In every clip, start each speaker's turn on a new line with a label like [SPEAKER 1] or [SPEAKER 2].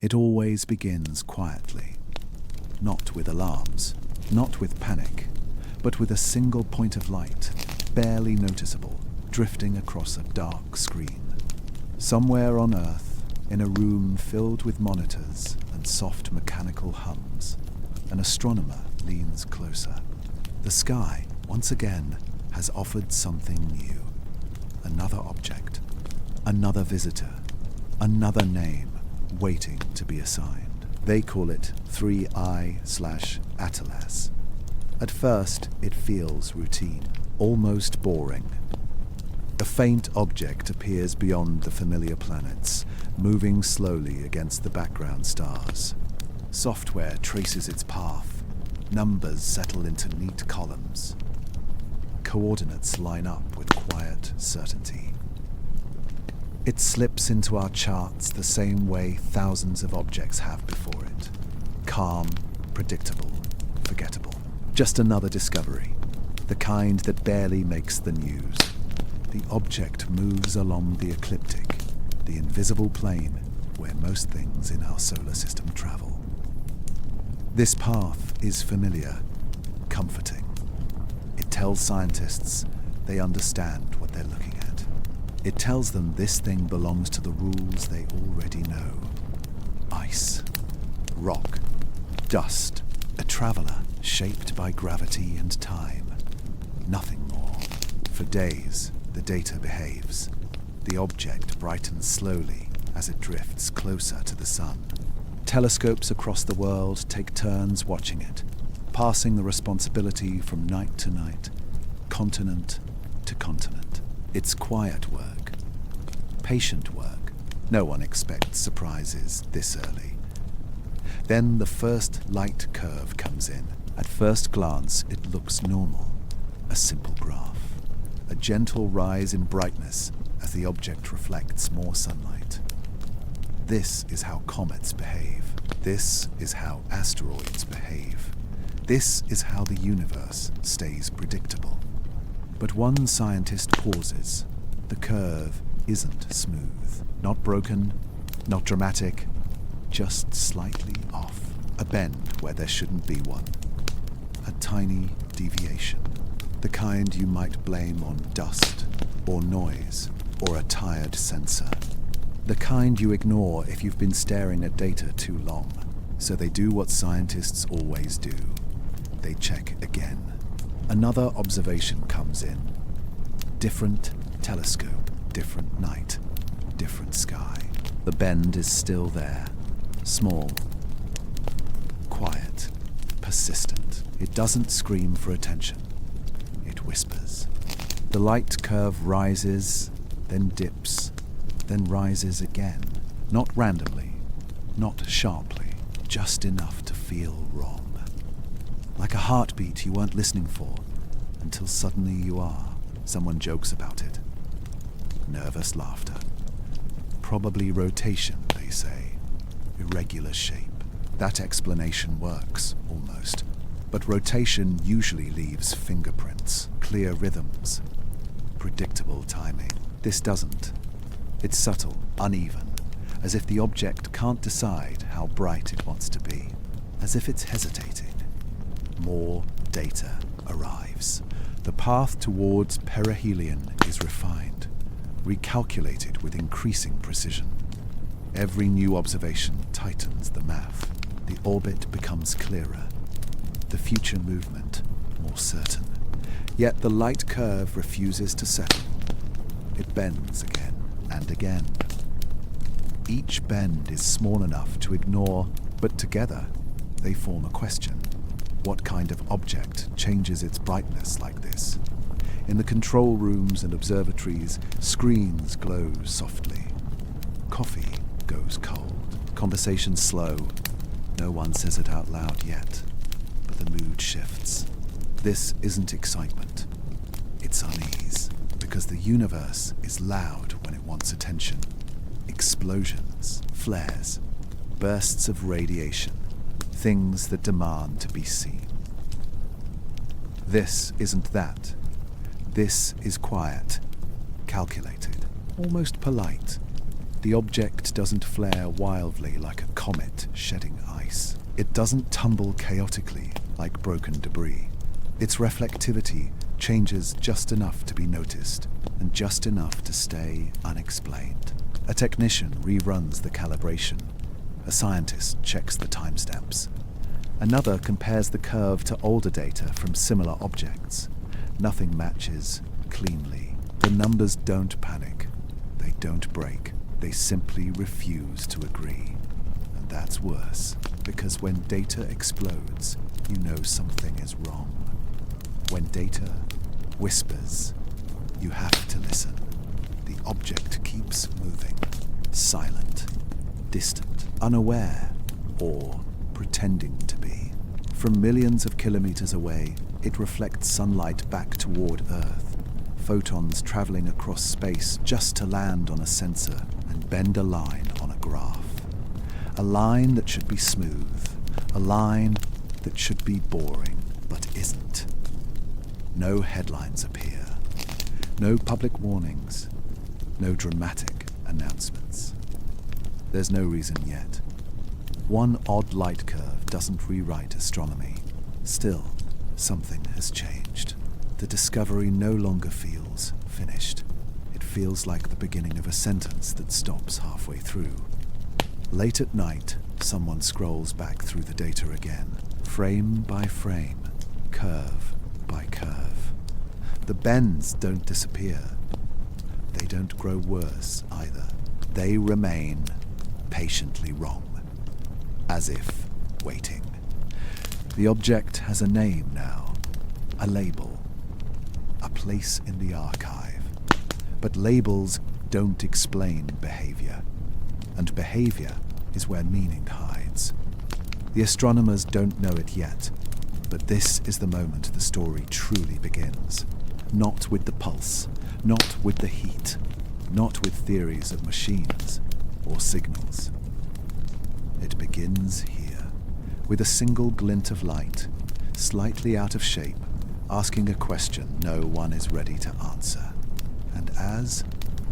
[SPEAKER 1] It always begins quietly, not with alarms, not with panic, but with a single point of light, barely noticeable, drifting across a dark screen. Somewhere on Earth, in a room filled with monitors and soft mechanical hums, an astronomer leans closer. The sky, once again, has offered something new. Another object, another visitor, another name waiting to be assigned. They call it 3I/Atlas. At first, it feels routine, almost boring. A faint object appears beyond the familiar planets, moving slowly against the background stars. Software traces its path. Numbers settle into neat columns. Coordinates line up with quiet certainty. It slips into our charts the same way thousands of objects have before it. Calm, predictable, forgettable. Just another discovery, the kind that barely makes the news. The object moves along the ecliptic, the invisible plane where most things in our solar system travel. This path is familiar, comforting. It tells scientists they understand what they're looking at. It tells them this thing belongs to the rules they already know. Ice, rock, dust, a traveler shaped by gravity and time. Nothing more. For days, the data behaves. The object brightens slowly as it drifts closer to the sun. Telescopes across the world take turns watching it, passing the responsibility from night to night, continent to continent. It's quiet work, patient work. No one expects surprises this early. Then the first light curve comes in. At first glance, it looks normal, a simple graph. A gentle rise in brightness as the object reflects more sunlight. This is how comets behave. This is how asteroids behave. This is how the universe stays predictable. But one scientist pauses. The curve isn't smooth, not broken, not dramatic, just slightly off. A bend where there shouldn't be one. A tiny deviation. The kind you might blame on dust, or noise, or a tired sensor. The kind you ignore if you've been staring at data too long. So they do what scientists always do. They check again. Another observation comes in. Different telescope, different night, different sky. The bend is still there. Small, quiet, persistent. It doesn't scream for attention. It whispers. The light curve rises, then dips, then rises again. Not randomly, not sharply, just enough to feel wrong. Like a heartbeat you weren't listening for, until suddenly you are. Someone jokes about it. Nervous laughter. Probably rotation, they say. Irregular shape. That explanation works, almost. But rotation usually leaves fingerprints, clear rhythms, predictable timing. This doesn't. It's subtle, uneven, as if the object can't decide how bright it wants to be, as if it's hesitating. More data arrives. The path towards perihelion is refined, recalculated with increasing precision. Every new observation tightens the math. The orbit becomes clearer, the future movement more certain. Yet the light curve refuses to settle. It bends again and again. Each bend is small enough to ignore, but together they form a question. What kind of object changes its brightness like this? In the control rooms and observatories, screens glow softly. Coffee goes cold. Conversations slow. No one says it out loud yet, but the mood shifts. This isn't excitement. It's unease, because the universe is loud when it wants attention. Explosions, flares, bursts of radiation, things that demand to be seen. This isn't that. This is quiet, calculated, almost polite. The object doesn't flare wildly like a comet shedding ice. It doesn't tumble chaotically like broken debris. Its reflectivity changes just enough to be noticed, and just enough to stay unexplained. A technician reruns the calibration. A scientist checks the timestamps. Another compares the curve to older data from similar objects. Nothing matches cleanly. The numbers don't panic. They don't break. They simply refuse to agree. And that's worse, because when data explodes, you know something is wrong. When data whispers, you have to listen. The object keeps moving, silent, distant, unaware, or pretending to be. From millions of kilometers away, it reflects sunlight back toward Earth, photons traveling across space just to land on a sensor and bend a line on a graph. A line that should be smooth, a line that should be boring, but isn't. No headlines appear, no public warnings, no dramatic announcements. There's no reason yet. One odd light curve doesn't rewrite astronomy. Still, something has changed. The discovery no longer feels finished. It feels like the beginning of a sentence that stops halfway through. Late at night, someone scrolls back through the data again, frame by frame, curve by curve. The bends don't disappear. They don't grow worse either. They remain patiently wrong, as if waiting. The object has a name now, a label, a place in the archive. But labels don't explain behavior, and behavior is where meaning hides. The astronomers don't know it yet, but this is the moment the story truly begins. Not with the pulse, not with the heat, not with theories of machines or signals. It begins here, with a single glint of light, slightly out of shape, asking a question no one is ready to answer. And as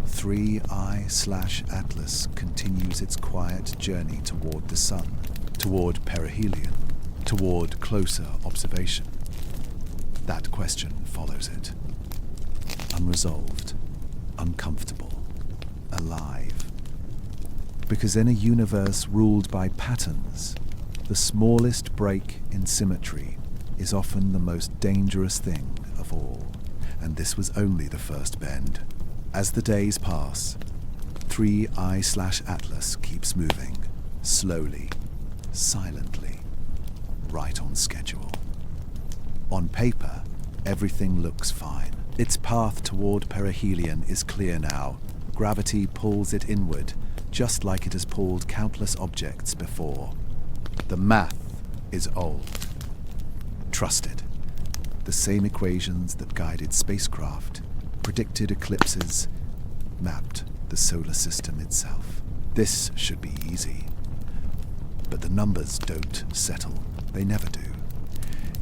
[SPEAKER 1] 3I/Atlas continues its quiet journey toward the sun, toward perihelion, toward closer observation, that question follows it. Unresolved, uncomfortable, alive. Because in a universe ruled by patterns, the smallest break in symmetry is often the most dangerous thing of all. And this was only the first bend. As the days pass, 3I/Atlas keeps moving, slowly, silently, right on schedule. On paper, everything looks fine. Its path toward perihelion is clear now. Gravity pulls it inward, just like it has pulled countless objects before. The math is old, trusted. The same equations that guided spacecraft, predicted eclipses, mapped the solar system itself. This should be easy. But the numbers don't settle. They never do.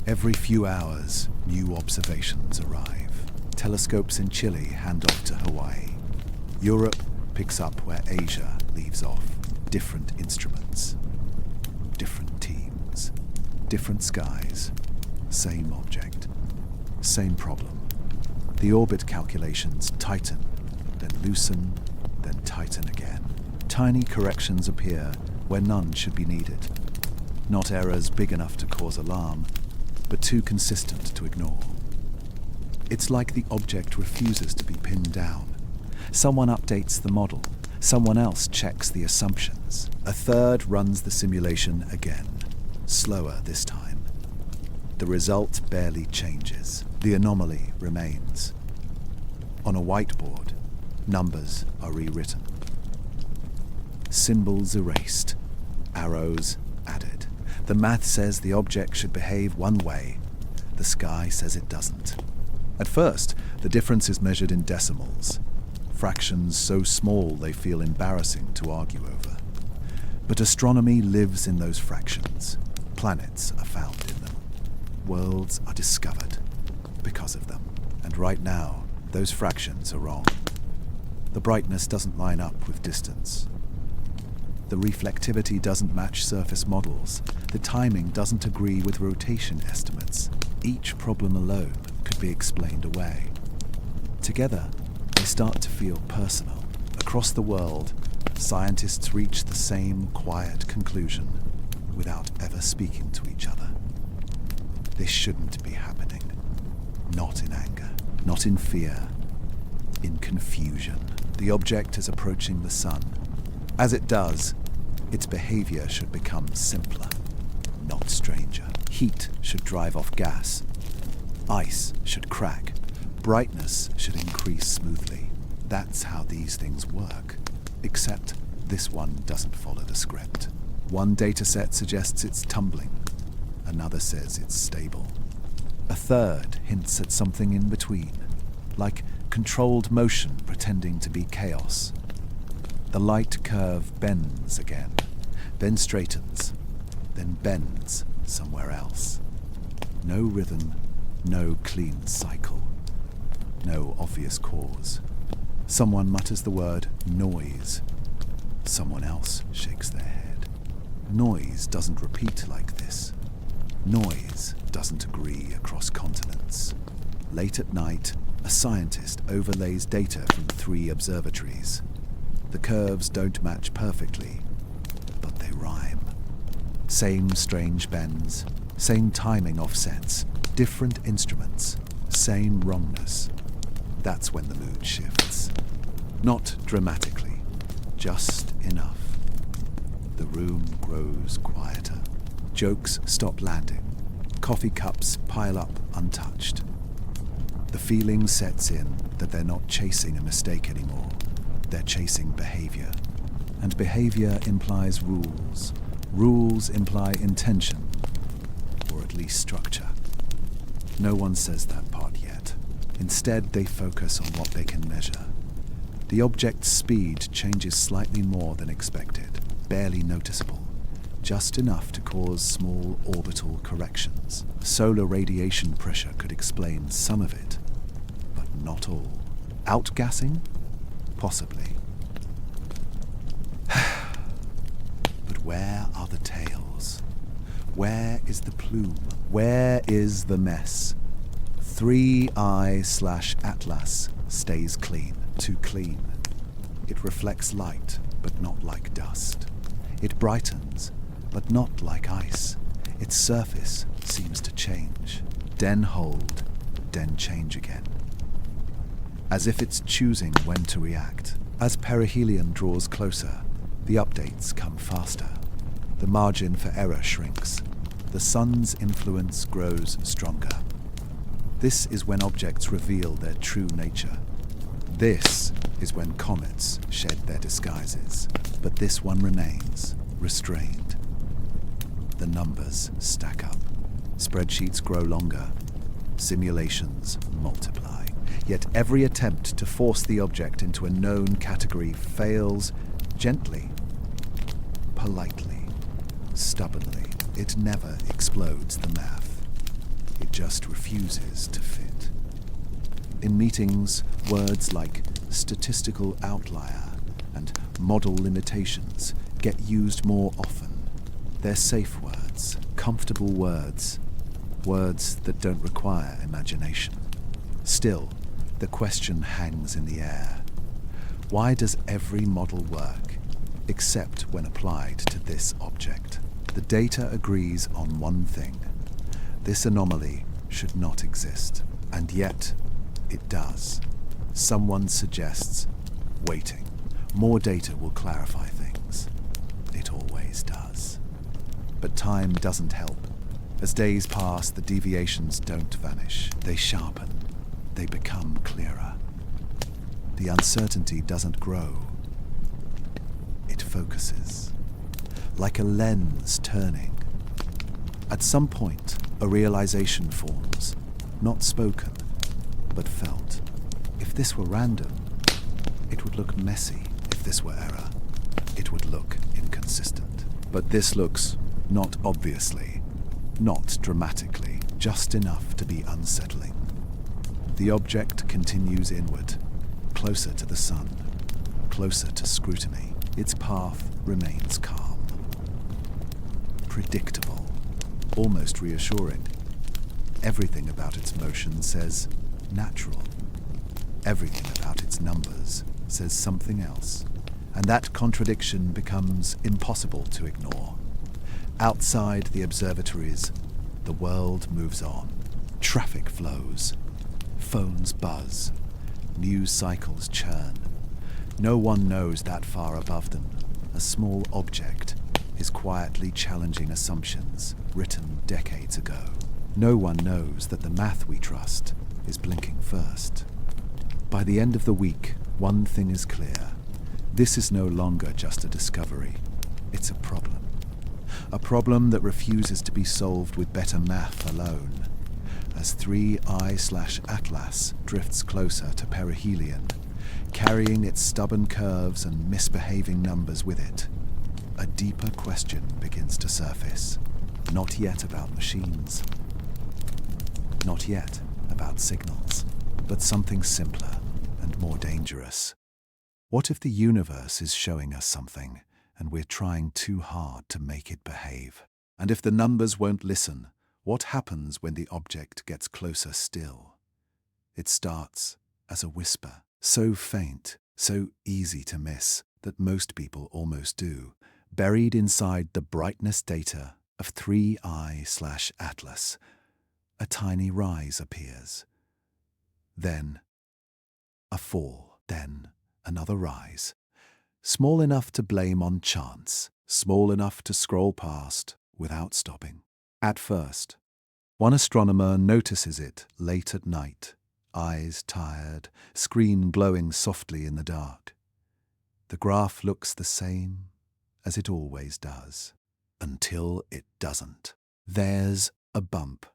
[SPEAKER 1] Every few hours, new observations arrive. Telescopes in Chile hand off to Hawaii. Europe picks up where Asia leaves off. Different instruments, different teams, different skies, same object, same problem. The orbit calculations tighten, then loosen, then tighten again. Tiny corrections appear where none should be needed. Not errors big enough to cause alarm, but too consistent to ignore. It's like the object refuses to be pinned down. Someone updates the model. Someone else checks the assumptions. A third runs the simulation again, slower this time. The result barely changes. The anomaly remains. On a whiteboard, numbers are rewritten. Symbols erased, arrows added. The math says the object should behave one way. The sky says it doesn't. At first, the difference is measured in decimals, fractions so small they feel embarrassing to argue over. But astronomy lives in those fractions. Planets are found in them. Worlds are discovered because of them. And right now, those fractions are wrong. The brightness doesn't line up with distance. The reflectivity doesn't match surface models. The timing doesn't agree with rotation estimates. Each problem alone could be explained away. Together, they start to feel personal. Across the world, scientists reach the same quiet conclusion without ever speaking to each other. This shouldn't be happening. Not in anger, not in fear, in confusion. The object is approaching the sun. As it does, its behavior should become simpler, not stranger. Heat should drive off gas. Ice should crack. Brightness should increase smoothly. That's how these things work. Except this one doesn't follow the script. One dataset suggests it's tumbling. Another says it's stable. A third hints at something in between, like controlled motion pretending to be chaos. The light curve bends again, then straightens, then bends somewhere else. No rhythm, no clean cycle, no obvious cause. Someone mutters the word noise. Someone else shakes their head. Noise doesn't repeat like this. Noise doesn't agree across continents. Late at night, a scientist overlays data from 3 observatories. The curves don't match perfectly, but they rhyme. Same strange bends, same timing offsets, different instruments, same wrongness. That's when the mood shifts. Not dramatically, just enough. The room grows quieter. Jokes stop landing. Coffee cups pile up untouched. The feeling sets in that they're not chasing a mistake anymore. They're chasing behavior. And behavior implies rules. Rules imply intention, or at least structure. No one says that part yet. Instead, they focus on what they can measure. The object's speed changes slightly more than expected, barely noticeable, just enough to cause small orbital corrections. Solar radiation pressure could explain some of it, but not all. Outgassing? Possibly. But where are the tails? Where is the plume? Where is the mess? 3I/Atlas stays clean, too clean. It reflects light, but not like dust. It brightens, but not like ice. Its surface seems to change, then hold, then change again. As if it's choosing when to react. As perihelion draws closer, the updates come faster. The margin for error shrinks. The sun's influence grows stronger. This is when objects reveal their true nature. This is when comets shed their disguises. But this one remains restrained. The numbers stack up. Spreadsheets grow longer. Simulations multiply. Yet every attempt to force the object into a known category fails gently, politely, stubbornly. It never explodes the math. It just refuses to fit. In meetings, words like statistical outlier and model limitations get used more often. They're safe words, comfortable words, words that don't require imagination. Still, the question hangs in the air. Why does every model work, except when applied to this object? The data agrees on one thing. This anomaly should not exist, and yet it does. Someone suggests waiting. More data will clarify things. It always does. But time doesn't help. As days pass, the deviations don't vanish. They sharpen. They become clearer. The uncertainty doesn't grow. It focuses. Like a lens turning. At some point, a realization forms, not spoken, but felt. If this were random, it would look messy. If this were error, it would look inconsistent. But this looks not obviously, not dramatically, just enough to be unsettling. The object continues inward, closer to the sun. closer to scrutiny, its path remains calm. Predictable, almost reassuring. Everything about its motion says natural. Everything about its numbers says something else. And that contradiction becomes impossible to ignore. Outside the observatories, the world moves on. Traffic flows. Phones buzz. News cycles churn. No one knows that far above them, a small object is quietly challenging assumptions written decades ago. No one knows that the math we trust is blinking first. By the end of the week, one thing is clear. This is no longer just a discovery. It's a problem. A problem that refuses to be solved with better math alone. As 3I/Atlas drifts closer to perihelion, carrying its stubborn curves and misbehaving numbers with it, a deeper question begins to surface. Not yet about machines. Not yet about signals, but something simpler and more dangerous. What if the universe is showing us something, and we're trying too hard to make it behave? And if the numbers won't listen, what happens when the object gets closer still? It starts as a whisper, so faint, so easy to miss, that most people almost do, buried inside the brightness data of 3I/Atlas. A tiny rise appears. Then a fall, then another rise. Small enough to blame on chance, small enough to scroll past without stopping. At first, one astronomer notices it late at night, eyes tired, screen glowing softly in the dark. The graph looks the same as it always does, until it doesn't. There's a bump.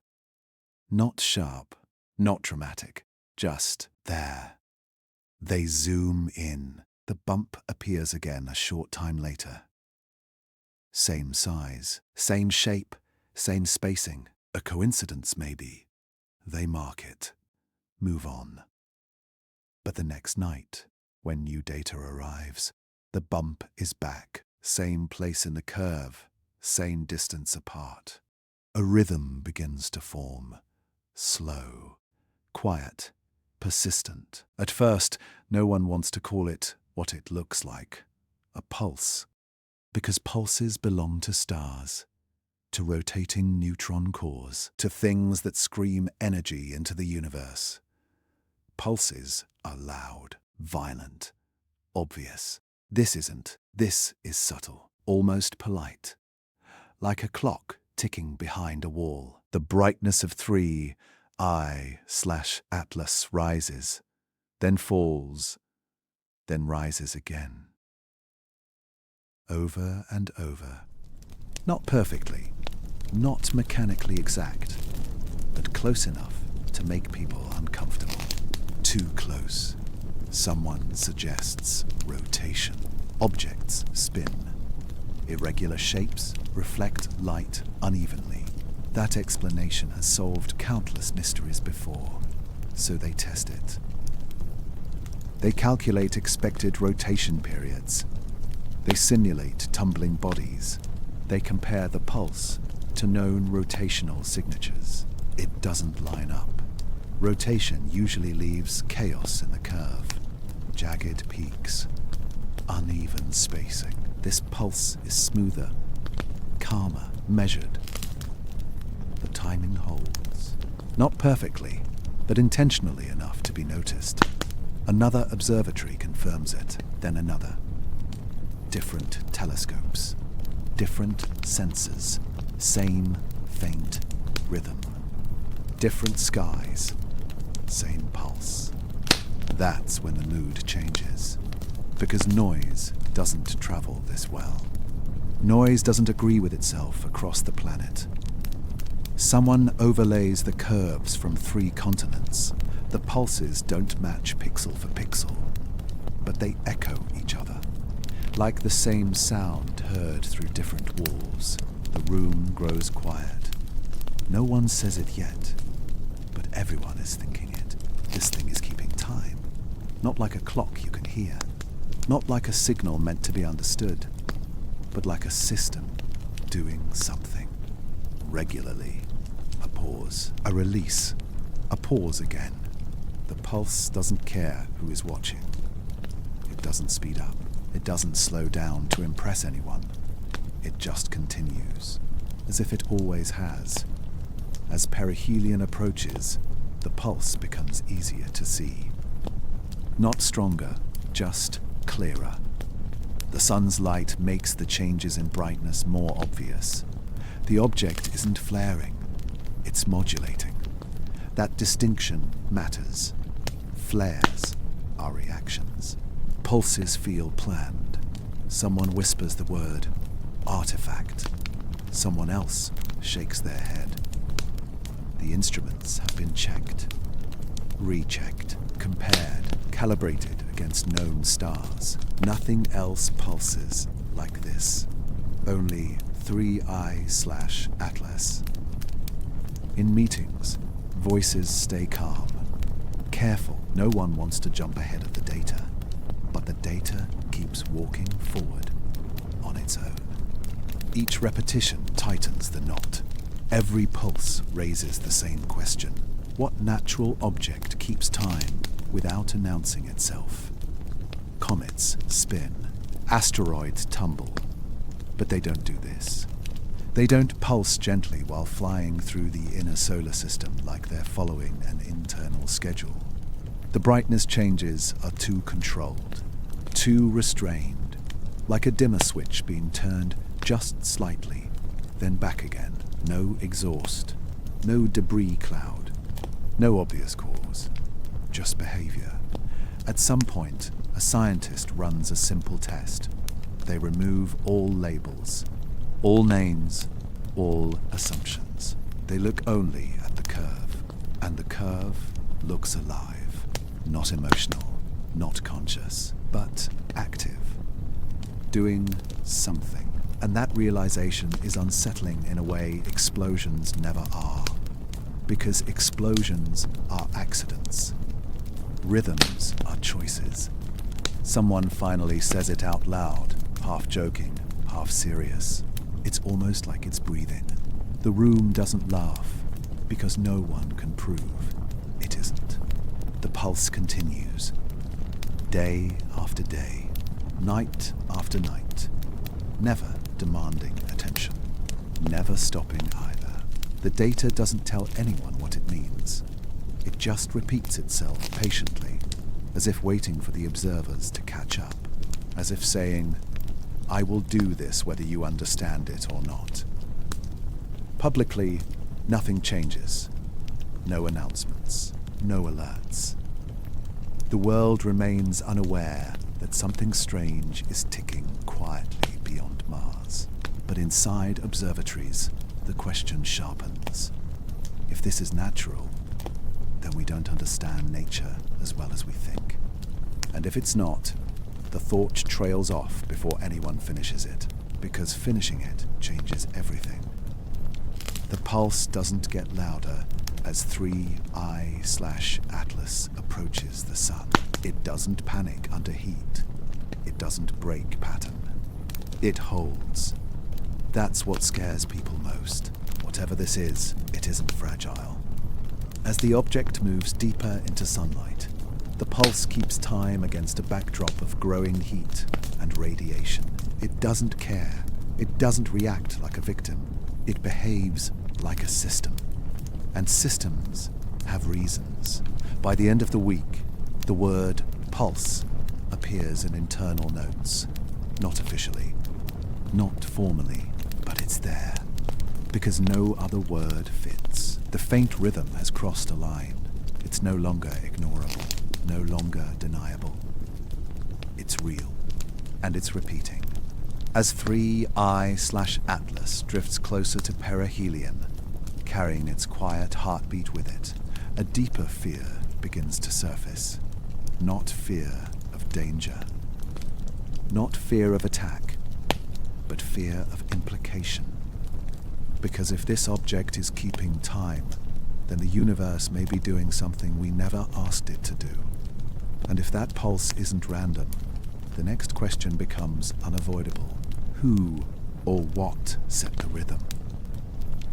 [SPEAKER 1] Not sharp, not dramatic, just there. They zoom in. The bump appears again a short time later. Same size, same shape, same spacing. A coincidence, maybe. They mark it. Move on. But the next night, when new data arrives, the bump is back. Same place in the curve, same distance apart. A rhythm begins to form. Slow, quiet, persistent. At first, no one wants to call it what it looks like. A pulse. Because pulses belong to stars, to rotating neutron cores, to things that scream energy into the universe. Pulses are loud, violent, obvious. This isn't. This is subtle, almost polite. Like a clock ticking behind a wall. The brightness of 3I/Atlas rises, then falls, then rises again. Over and over. Not perfectly, not mechanically exact, but close enough to make people uncomfortable. Too close. Someone suggests rotation. Objects spin. Irregular shapes reflect light unevenly. That explanation has solved countless mysteries before, so they test it. They calculate expected rotation periods. They simulate tumbling bodies. They compare the pulse to known rotational signatures. It doesn't line up. Rotation usually leaves chaos in the curve. Jagged peaks. Uneven spacing. This pulse is smoother, calmer, measured. The timing holds. Not perfectly, but intentionally enough to be noticed. Another observatory confirms it, then another. Different telescopes, different sensors, same faint rhythm. Different skies, same pulse. That's when the mood changes. Because noise doesn't travel this well. Noise doesn't agree with itself across the planet. Someone overlays the curves from 3 continents. The pulses don't match pixel for pixel, but they echo each other. Like the same sound heard through different walls, the room grows quiet. No one says it yet, but everyone is thinking it. This thing is keeping time. Not like a clock you can hear, Not like a signal meant to be understood, but like a system doing something. Regularly. A pause, a release, a pause again. The pulse doesn't care who is watching. It doesn't speed up. It doesn't slow down to impress anyone. It just continues, as if it always has. As perihelion approaches, the pulse becomes easier to see. Not stronger, just clearer. The sun's light makes the changes in brightness more obvious. The object isn't flaring, it's modulating. That distinction matters. Flares are reactions. Pulses feel planned. Someone whispers the word artifact. Someone else shakes their head. The instruments have been checked, rechecked, compared, calibrated against known stars. Nothing else pulses like this. Only 3I/Atlas. In meetings, voices stay calm. Careful, no one wants to jump ahead of the data. But the data keeps walking forward on its own. Each repetition tightens the knot. Every pulse raises the same question. What natural object keeps time without announcing itself? Comets spin. Asteroids tumble. But they don't do this. They don't pulse gently while flying through the inner solar system like they're following an internal schedule. The brightness changes are too controlled, too restrained, like a dimmer switch being turned just slightly, then back again. No exhaust, no debris cloud, no obvious cause, just behavior. At some point, a scientist runs a simple test. They remove all labels, all names, all assumptions. They look only at the curve, and the curve looks alive, not emotional, not conscious, but active, doing something. And that realization is unsettling in a way explosions never are, because explosions are accidents. Rhythms are choices. Someone finally says it out loud, half joking, half serious. It's almost like it's breathing. The room doesn't laugh, because no one can prove it isn't. The pulse continues, day after day, night after night, never demanding attention, never stopping either. The data doesn't tell anyone what it means. It just repeats itself patiently, as if waiting for the observers to catch up, as if saying, I will do this whether you understand it or not. Publicly, nothing changes. No announcements, no alerts. The world remains unaware that something strange is ticking quietly beyond Mars. But inside observatories, the question sharpens. If this is natural, then we don't understand nature as well as we think. And if it's not, the thought trails off before anyone finishes it, because finishing it changes everything. The pulse doesn't get louder as 3I/Atlas approaches the sun. It doesn't panic under heat. It doesn't break pattern. It holds. That's what scares people most. Whatever this is, it isn't fragile. As the object moves deeper into sunlight, the pulse keeps time against a backdrop of growing heat and radiation. It doesn't care. It doesn't react like a victim. It behaves like a system. And systems have reasons. By the end of the week, the word pulse appears in internal notes. Not officially, not formally, but it's there. Because no other word fits. The faint rhythm has crossed a line. It's no longer ignorable, no longer deniable. It's real, and it's repeating. As 3I/Atlas drifts closer to perihelion, carrying its quiet heartbeat with it, a deeper fear begins to surface. Not fear of danger, not fear of attack, but fear of implication. Because if this object is keeping time, then the universe may be doing something we never asked it to do. And if that pulse isn't random, the next question becomes unavoidable. Who or what set the rhythm?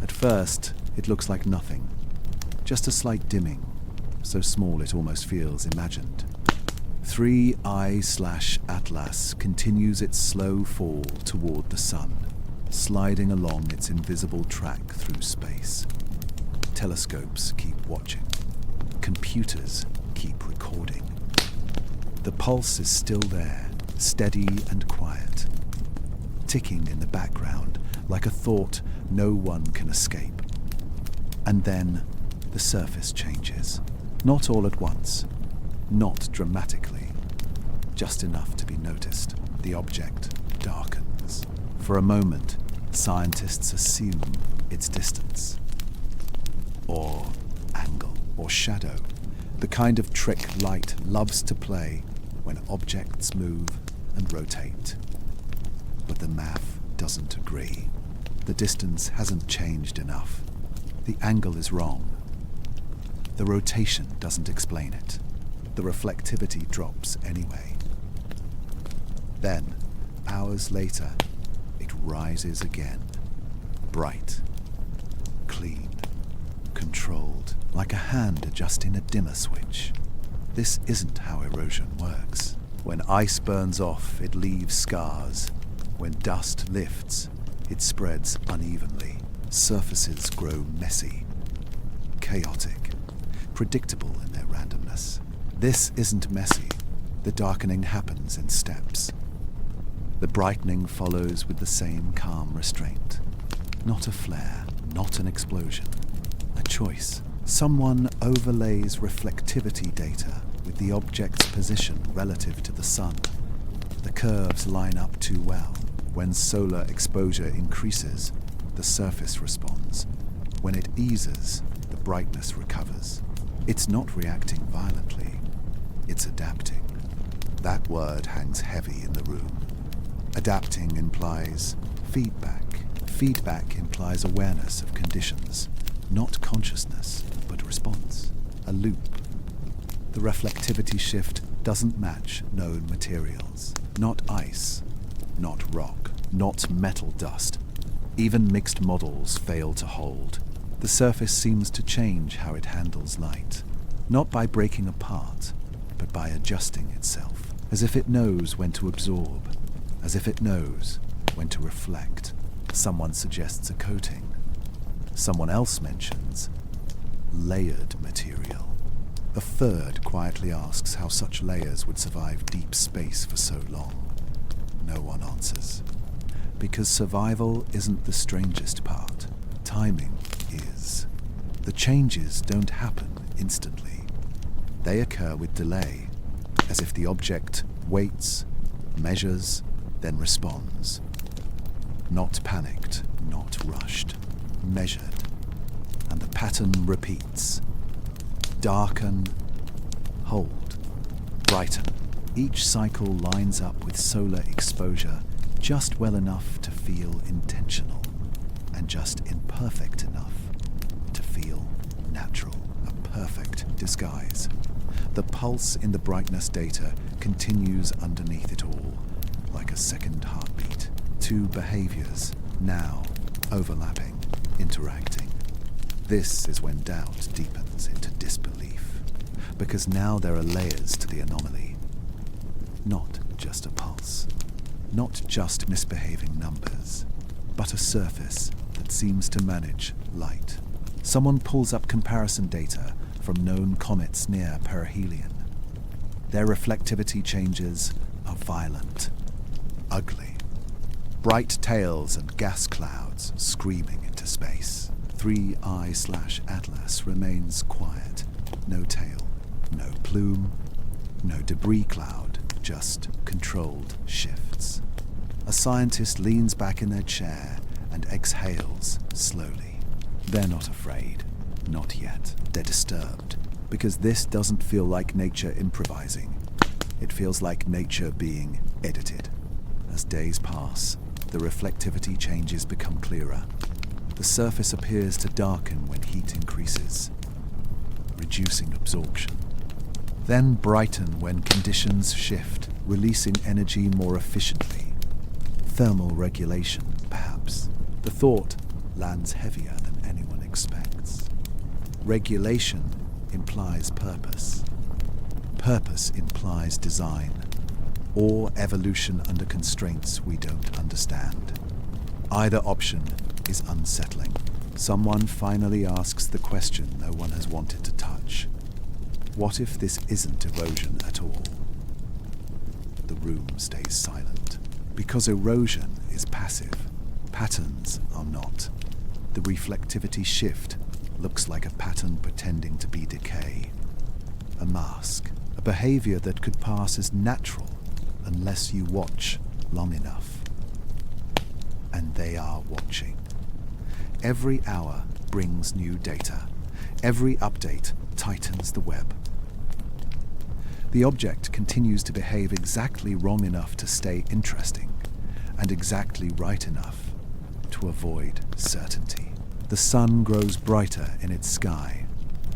[SPEAKER 1] At first, it looks like nothing. Just a slight dimming, so small it almost feels imagined. 3I/Atlas continues its slow fall toward the sun, sliding along its invisible track through space. Telescopes keep watching. Computers keep recording. The pulse is still there, steady and quiet, ticking in the background like a thought no one can escape. And then the surface changes. Not all at once, not dramatically, just enough to be noticed. The object darkens. For a moment, scientists assume its distance, or angle, or shadow, the kind of trick light loves to play when objects move and rotate. But the math doesn't agree. The distance hasn't changed enough. The angle is wrong. The rotation doesn't explain it. The reflectivity drops anyway. Then, hours later, it rises again. Bright, clean, controlled, like a hand adjusting a dimmer switch. This isn't how erosion works. When ice burns off, it leaves scars. When dust lifts, it spreads unevenly. Surfaces grow messy, chaotic, predictable in their randomness. This isn't messy. The darkening happens in steps. The brightening follows with the same calm restraint. Not a flare, not an explosion. A choice. Someone overlays reflectivity data with the object's position relative to the sun. The curves line up too well. When solar exposure increases, the surface responds. When it eases, the brightness recovers. It's not reacting violently, it's adapting. That word hangs heavy in the room. Adapting implies feedback. Feedback implies awareness of conditions, not consciousness, but response. A loop. The reflectivity shift doesn't match known materials. Not ice, not rock, not metal dust. Even mixed models fail to hold. The surface seems to change how it handles light, not by breaking apart, but by adjusting itself, as if it knows when to absorb, as if it knows when to reflect. Someone suggests a coating. Someone else mentions layered material. A third quietly asks how such layers would survive deep space for so long. No one answers. Because survival isn't the strangest part. Timing is. The changes don't happen instantly. They occur with delay, as if the object waits, measures, then responds. Not panicked, not rushed, measured. And the pattern repeats. Darken, hold, brighten. Each cycle lines up with solar exposure just well enough to feel intentional, and just imperfect enough to feel natural. A perfect disguise. The pulse in the brightness data continues underneath it all, like a second heartbeat. Two behaviors, now overlapping, interacting. This is when doubt deepens into disbelief, because now there are layers to the anomaly. Not just a pulse, not just misbehaving numbers, but a surface that seems to manage light. Someone pulls up comparison data from known comets near perihelion. Their reflectivity changes are violent, ugly. Bright tails and gas clouds screaming into space. 3I/Atlas remains quiet. No tail, no plume, no debris cloud, just controlled shifts. A scientist leans back in their chair and exhales slowly. They're not afraid. Not yet. They're disturbed, because this doesn't feel like nature improvising. It feels like nature being edited. As days pass, the reflectivity changes become clearer. The surface appears to darken when heat increases, reducing absorption. Then brighten when conditions shift, releasing energy more efficiently. Thermal regulation, perhaps. The thought lands heavier than anyone expects. Regulation implies purpose. Purpose implies design, or evolution under constraints we don't understand. Either option is unsettling. Someone finally asks the question no one has wanted to touch. What if this isn't erosion at all? The room stays silent. Because erosion is passive, patterns are not. The reflectivity shift looks like a pattern pretending to be decay. A mask, a behavior that could pass as natural unless you watch long enough. And they are watching. Every hour brings new data. Every update tightens the web. The object continues to behave exactly wrong enough to stay interesting, and exactly right enough to avoid certainty. The sun grows brighter in its sky.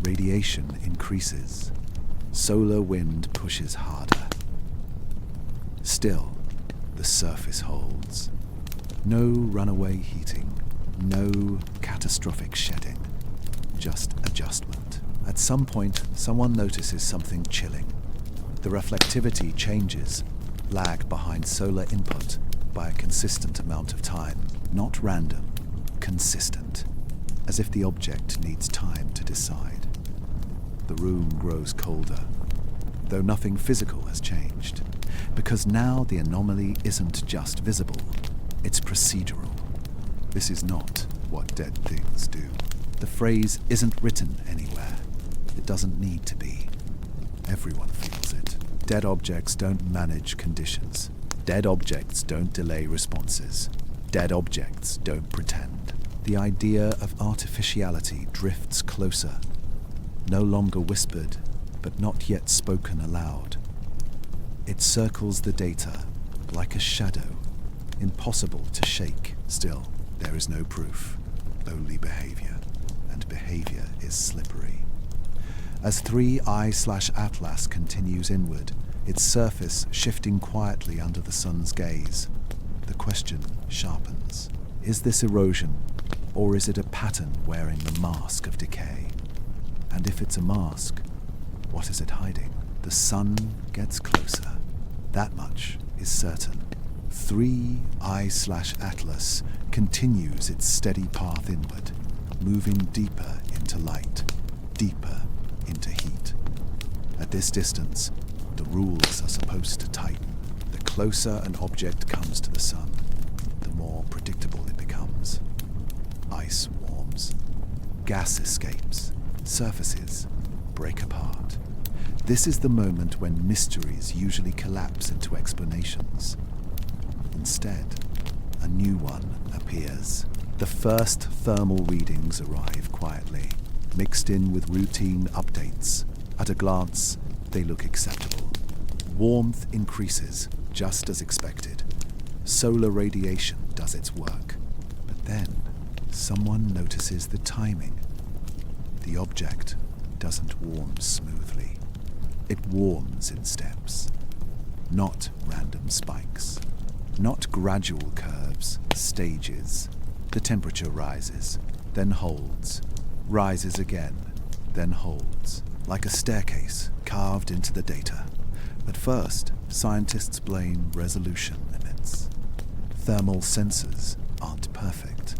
[SPEAKER 1] Radiation increases. Solar wind pushes harder. Still, the surface holds. No runaway heating, no catastrophic shedding, just adjustment. At some point, someone notices something chilling. The reflectivity changes, lag behind solar input by a consistent amount of time. Not random, consistent, as if the object needs time to decide. The room grows colder, though nothing physical has changed, because now the anomaly isn't just visible, it's procedural. This is not what dead things do. The phrase isn't written anywhere. It doesn't need to be. Everyone feels it. Dead objects don't manage conditions. Dead objects don't delay responses. Dead objects don't pretend. The idea of artificiality drifts closer, no longer whispered, but not yet spoken aloud. It circles the data like a shadow, impossible to shake. Still, there is no proof, only behavior, and behavior is slippery. As 3I/Atlas continues inward, its surface shifting quietly under the sun's gaze, the question sharpens. Is this erosion, or is it a pattern wearing the mask of decay? And if it's a mask, what is it hiding? The sun gets closer. That much is certain. 3I/Atlas continues its steady path inward, moving deeper into light, deeper into heat. At this distance, the rules are supposed to tighten. The closer an object comes to the sun, the more predictable it becomes. Ice warms, gas escapes, surfaces break apart. This is the moment when mysteries usually collapse into explanations. Instead, a new one appears. The first thermal readings arrive quietly, mixed in with routine updates. At a glance, they look acceptable. Warmth increases, just as expected. Solar radiation does its work. But then, someone notices the timing. The object doesn't warm smoothly. It warms in steps, not random spikes, not gradual curves, stages. The temperature rises, then holds, rises again, then holds, like a staircase carved into the data. At first, scientists blame resolution limits. Thermal sensors aren't perfect.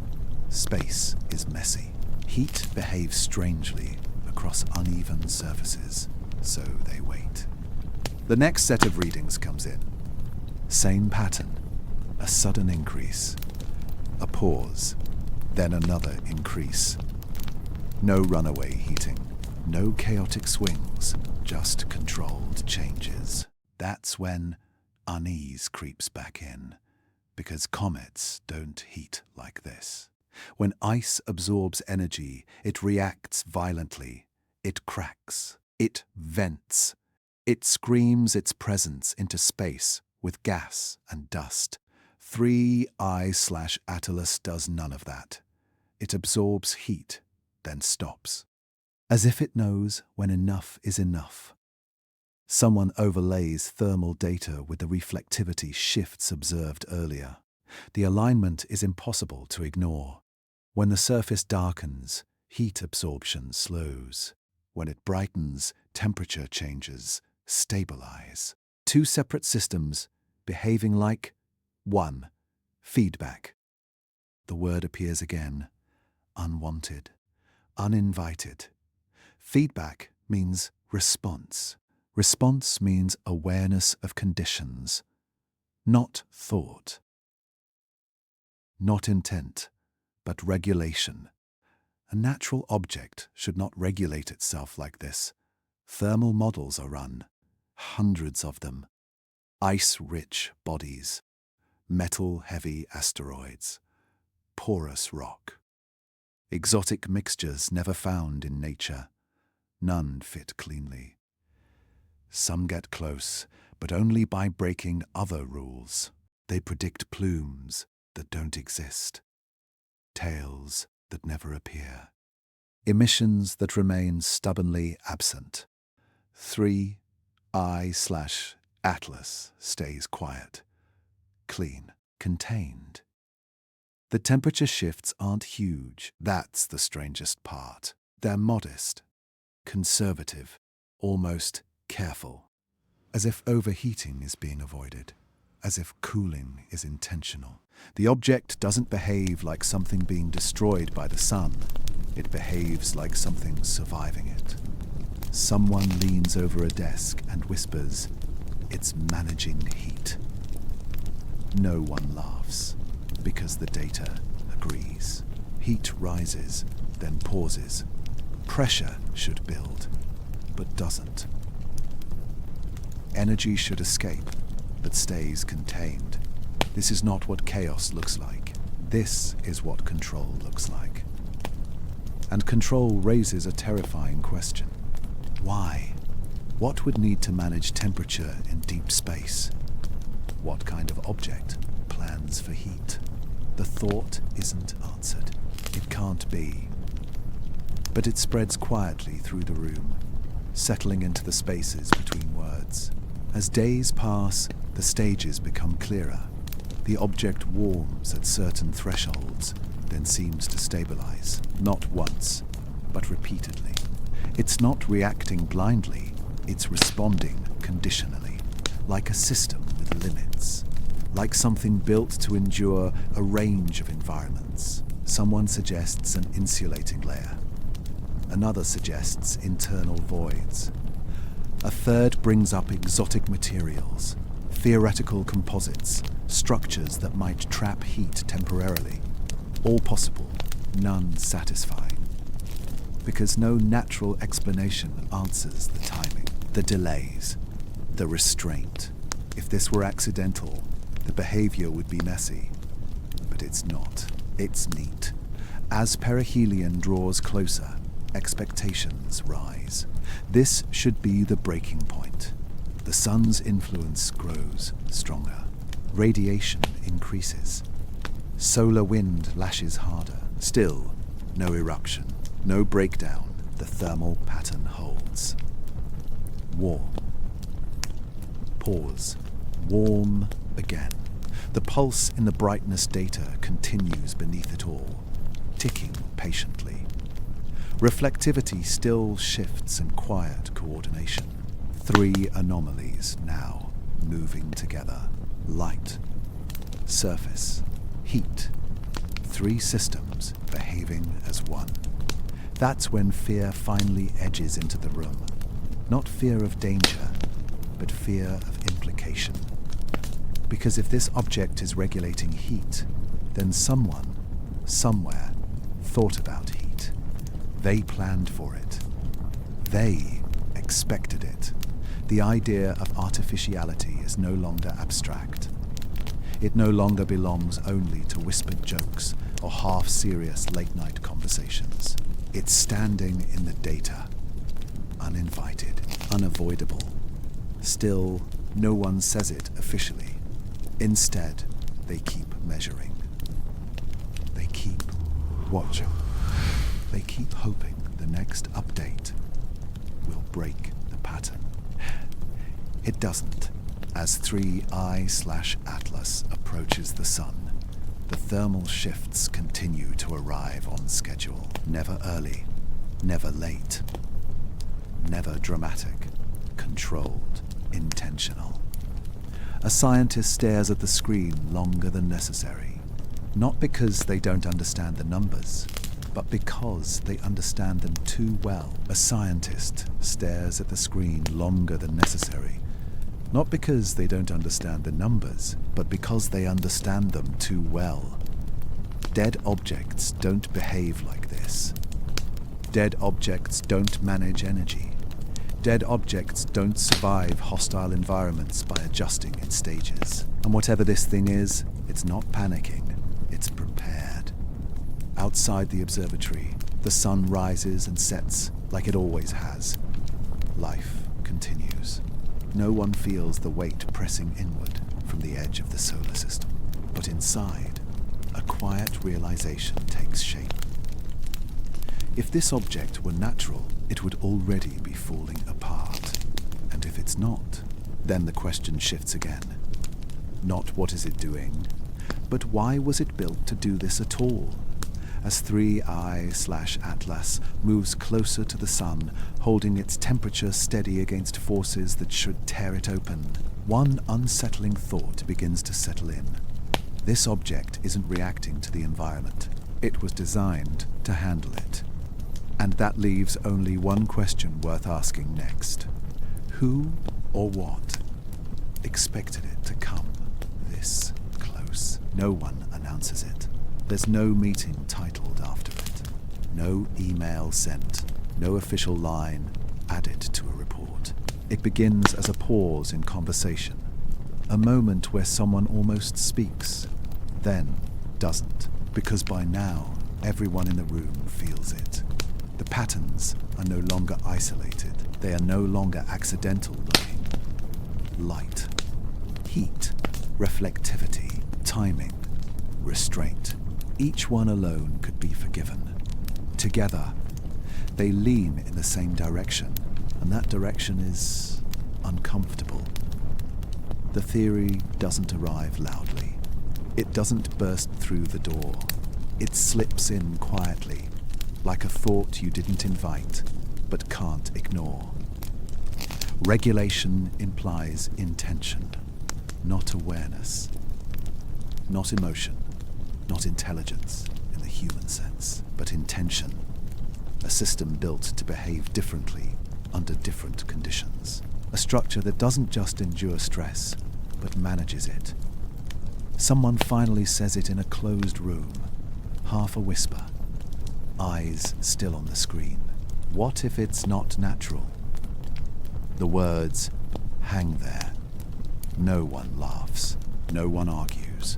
[SPEAKER 1] Space is messy. Heat behaves strangely across uneven surfaces, so they wait. The next set of readings comes in. Same pattern, a sudden increase, a pause, then another increase. No runaway heating, no chaotic swings, just controlled changes. That's when unease creeps back in, because comets don't heat like this. When ice absorbs energy, it reacts violently. It cracks. It vents. It screams its presence into space with gas and dust. 3I/Atlas does none of that. It absorbs heat, then stops, as if it knows when enough is enough. Someone overlays thermal data with the reflectivity shifts observed earlier. The alignment is impossible to ignore. When the surface darkens, heat absorption slows. When it brightens, temperature changes, stabilize. Two separate systems behaving like one. Feedback. The word appears again. Unwanted. Uninvited. Feedback means response. Response means awareness of conditions, not thought. Not intent, but regulation. A natural object should not regulate itself like this. Thermal models are run, hundreds of them. Ice-rich bodies, metal-heavy asteroids, porous rock. Exotic mixtures never found in nature. None fit cleanly. Some get close, but only by breaking other rules. They predict plumes that don't exist, tails that never appear, emissions that remain stubbornly absent. 3I/Atlas stays quiet, clean, contained. The temperature shifts aren't huge. That's the strangest part. They're modest, conservative, almost careful, as if overheating is being avoided, as if cooling is intentional. The object doesn't behave like something being destroyed by the sun. It behaves like something surviving it. Someone leans over a desk and whispers, "It's managing heat." No one laughs, because the data agrees. Heat rises, then pauses. Pressure should build, but doesn't. Energy should escape, but stays contained. This is not what chaos looks like. This is what control looks like. And control raises a terrifying question. Why? What would need to manage temperature in deep space? What kind of object plans for heat? The thought isn't answered. It can't be. But it spreads quietly through the room, settling into the spaces between words. As days pass, the stages become clearer. The object warms at certain thresholds, then seems to stabilize, not once, but repeatedly. It's not reacting blindly, it's responding conditionally, like a system with limits, like something built to endure a range of environments. Someone suggests an insulating layer. Another suggests internal voids. A third brings up exotic materials, theoretical composites, structures that might trap heat temporarily. All possible, none satisfying. Because no natural explanation answers the timing, the delays, the restraint. If this were accidental, the behavior would be messy. But it's not. It's neat. As perihelion draws closer, expectations rise. This should be the breaking point. The sun's influence grows stronger. Radiation increases. Solar wind lashes harder. Still, no eruption, no breakdown. The thermal pattern holds. Warm. Pause. Warm again. The pulse in the brightness data continues beneath it all, ticking patiently. Reflectivity still shifts in quiet coordination. 3 anomalies now moving together. Light, surface, heat. 3 systems behaving as one. That's when fear finally edges into the room. Not fear of danger, but fear of implication. Because if this object is regulating heat, then someone, somewhere, thought about heat. They planned for it. They expected it. The idea of artificiality is no longer abstract. It no longer belongs only to whispered jokes or half-serious late-night conversations. It's standing in the data, uninvited, unavoidable. Still, no one says it officially. Instead, they keep measuring. They keep watching. They keep hoping the next update will break the pattern. It doesn't. As 3I/Atlas approaches the sun, the thermal shifts continue to arrive on schedule. Never early, never late, never dramatic, controlled, intentional. A scientist stares at the screen longer than necessary, not because they don't understand the numbers, but because they understand them too well. A scientist stares at the screen longer than necessary, not because they don't understand the numbers, but because they understand them too well. Dead objects don't behave like this. Dead objects don't manage energy. Dead objects don't survive hostile environments by adjusting in stages. And whatever this thing is, it's not panicking, it's prepared. Outside the observatory, the sun rises and sets like it always has. Life continues. No one feels the weight pressing inward from the edge of the solar system. But inside, a quiet realization takes shape. If this object were natural, it would already be falling apart. And if it's not, then the question shifts again. Not what is it doing, but why was it built to do this at all? As 3I/Atlas moves closer to the sun, holding its temperature steady against forces that should tear it open, one unsettling thought begins to settle in. This object isn't reacting to the environment. It was designed to handle it. And that leaves only one question worth asking next. Who or what expected it to come this close? No one announces it. There's no meeting titled after it. No email sent. No official line added to a report. It begins as a pause in conversation. A moment where someone almost speaks, then doesn't. Because by now, everyone in the room feels it. The patterns are no longer isolated. They are no longer accidental looking. Light, heat, reflectivity, timing, restraint. Each one alone could be forgiven. Together, they lean in the same direction, and that direction is uncomfortable. The theory doesn't arrive loudly. It doesn't burst through the door. It slips in quietly, like a thought you didn't invite, but can't ignore. Regulation implies intention, not awareness, not emotion, not intelligence in the human sense, but intention. A system built to behave differently under different conditions. A structure that doesn't just endure stress, but manages it. Someone finally says it in a closed room, half a whisper, eyes still on the screen. What if it's not natural? The words hang there. No one laughs. No one argues.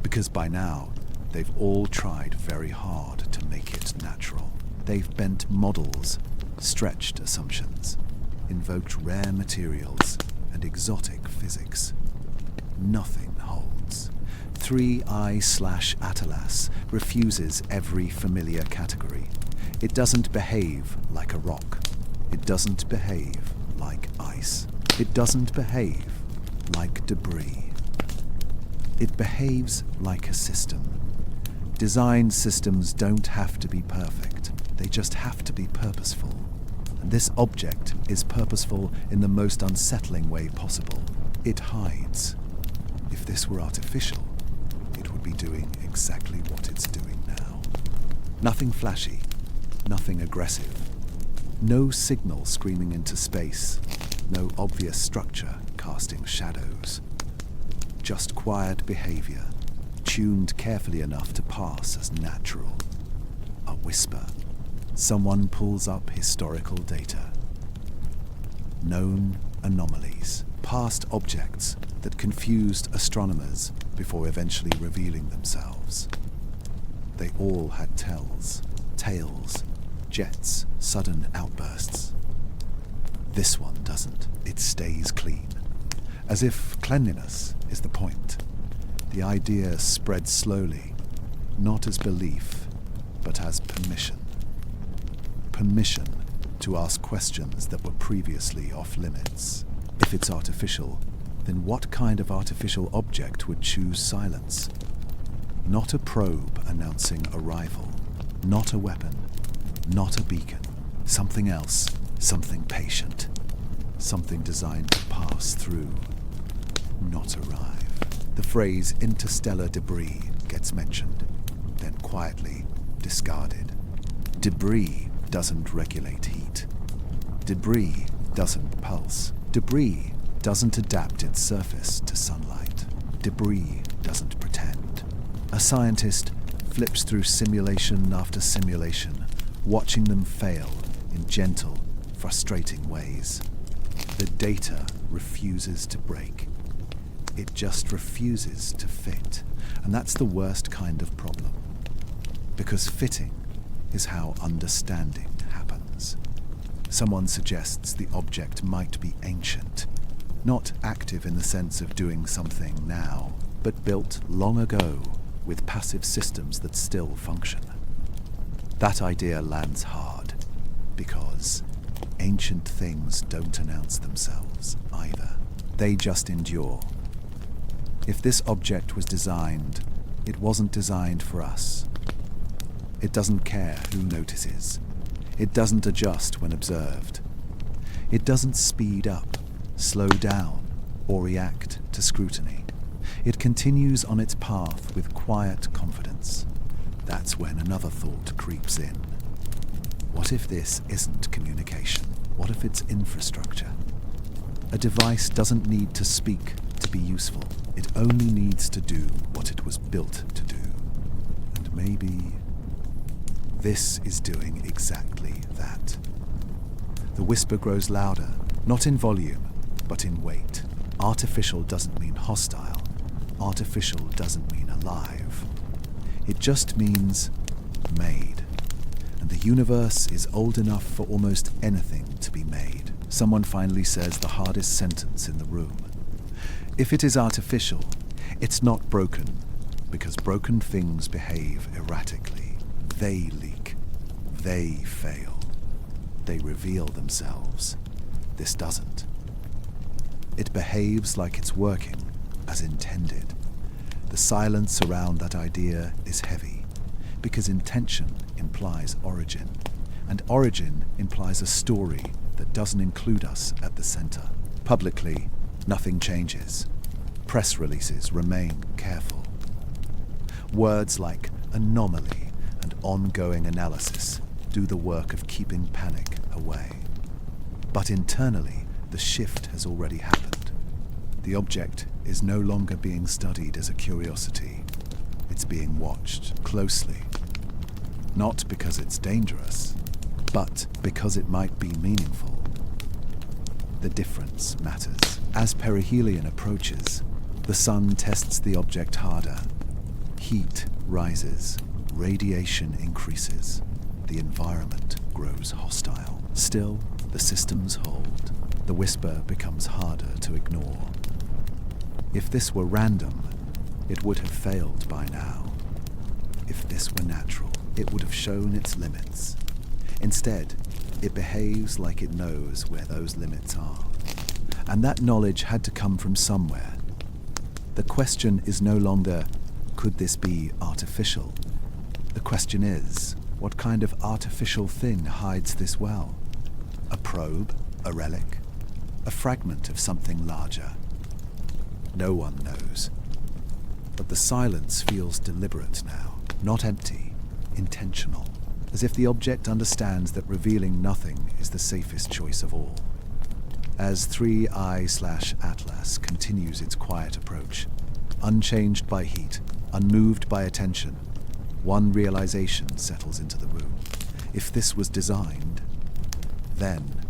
[SPEAKER 1] Because by now, they've all tried very hard to make it natural. They've bent models, stretched assumptions, invoked rare materials and exotic physics. Nothing holds. 3I/Atlas refuses every familiar category. It doesn't behave like a rock. It doesn't behave like ice. It doesn't behave like debris. It behaves like a system. Design systems don't have to be perfect. They just have to be purposeful. And this object is purposeful in the most unsettling way possible. It hides. If this were artificial, it would be doing exactly what it's doing now. Nothing flashy, nothing aggressive. No signal screaming into space, no obvious structure casting shadows. Just quiet behavior, tuned carefully enough to pass as natural. A whisper. Someone pulls up historical data. Known anomalies, past objects that confused astronomers before eventually revealing themselves. They all had tails, jets, sudden outbursts. This one doesn't. It stays clean. As if cleanliness is the point. The idea spreads slowly, not as belief, but as permission. Permission to ask questions that were previously off limits. If it's artificial, then what kind of artificial object would choose silence? Not a probe announcing arrival, not a weapon, not a beacon. Something else, something patient, something designed to pass through, not arrive. The phrase interstellar debris gets mentioned, then quietly discarded. Debris doesn't regulate heat. Debris doesn't pulse. Debris doesn't adapt its surface to sunlight. Debris doesn't pretend. A scientist flips through simulation after simulation, watching them fail in gentle, frustrating ways. The data refuses to break. It just refuses to fit. And that's the worst kind of problem. Because fitting is how understanding happens. Someone suggests the object might be ancient, not active in the sense of doing something now, but built long ago with passive systems that still function. That idea lands hard, because ancient things don't announce themselves either. They just endure. If this object was designed, it wasn't designed for us. It doesn't care who notices. It doesn't adjust when observed. It doesn't speed up, slow down, or react to scrutiny. It continues on its path with quiet confidence. That's when another thought creeps in. What if this isn't communication? What if it's infrastructure? A device doesn't need to speak to be useful. It only needs to do what it was built to do. And maybe this is doing exactly that. The whisper grows louder, not in volume, but in weight. Artificial doesn't mean hostile. Artificial doesn't mean alive. It just means made. And the universe is old enough for almost anything to be made. Someone finally says the hardest sentence in the room. If it is artificial, it's not broken, because broken things behave erratically. They leak. They fail. They reveal themselves. This doesn't. It behaves like it's working, as intended. The silence around that idea is heavy, because intention implies origin, and origin implies a story that doesn't include us at the center. Publicly, nothing changes. Press releases remain careful. Words like anomaly and ongoing analysis do the work of keeping panic away. But internally, the shift has already happened. The object is no longer being studied as a curiosity. It's being watched closely. Not because it's dangerous, but because it might be meaningful. The difference matters. As perihelion approaches, the sun tests the object harder. Heat rises, radiation increases, the environment grows hostile. Still, the systems hold. The whisper becomes harder to ignore. If this were random, it would have failed by now. If this were natural, it would have shown its limits. Instead, it behaves like it knows where those limits are. And that knowledge had to come from somewhere. The question is no longer, could this be artificial? The question is, what kind of artificial thing hides this well? A probe? A relic? A fragment of something larger? No one knows. But the silence feels deliberate now, not empty, intentional, as if the object understands that revealing nothing is the safest choice of all. As 3I/Atlas continues its quiet approach, unchanged by heat, unmoved by attention, one realization settles into the room. If this was designed, then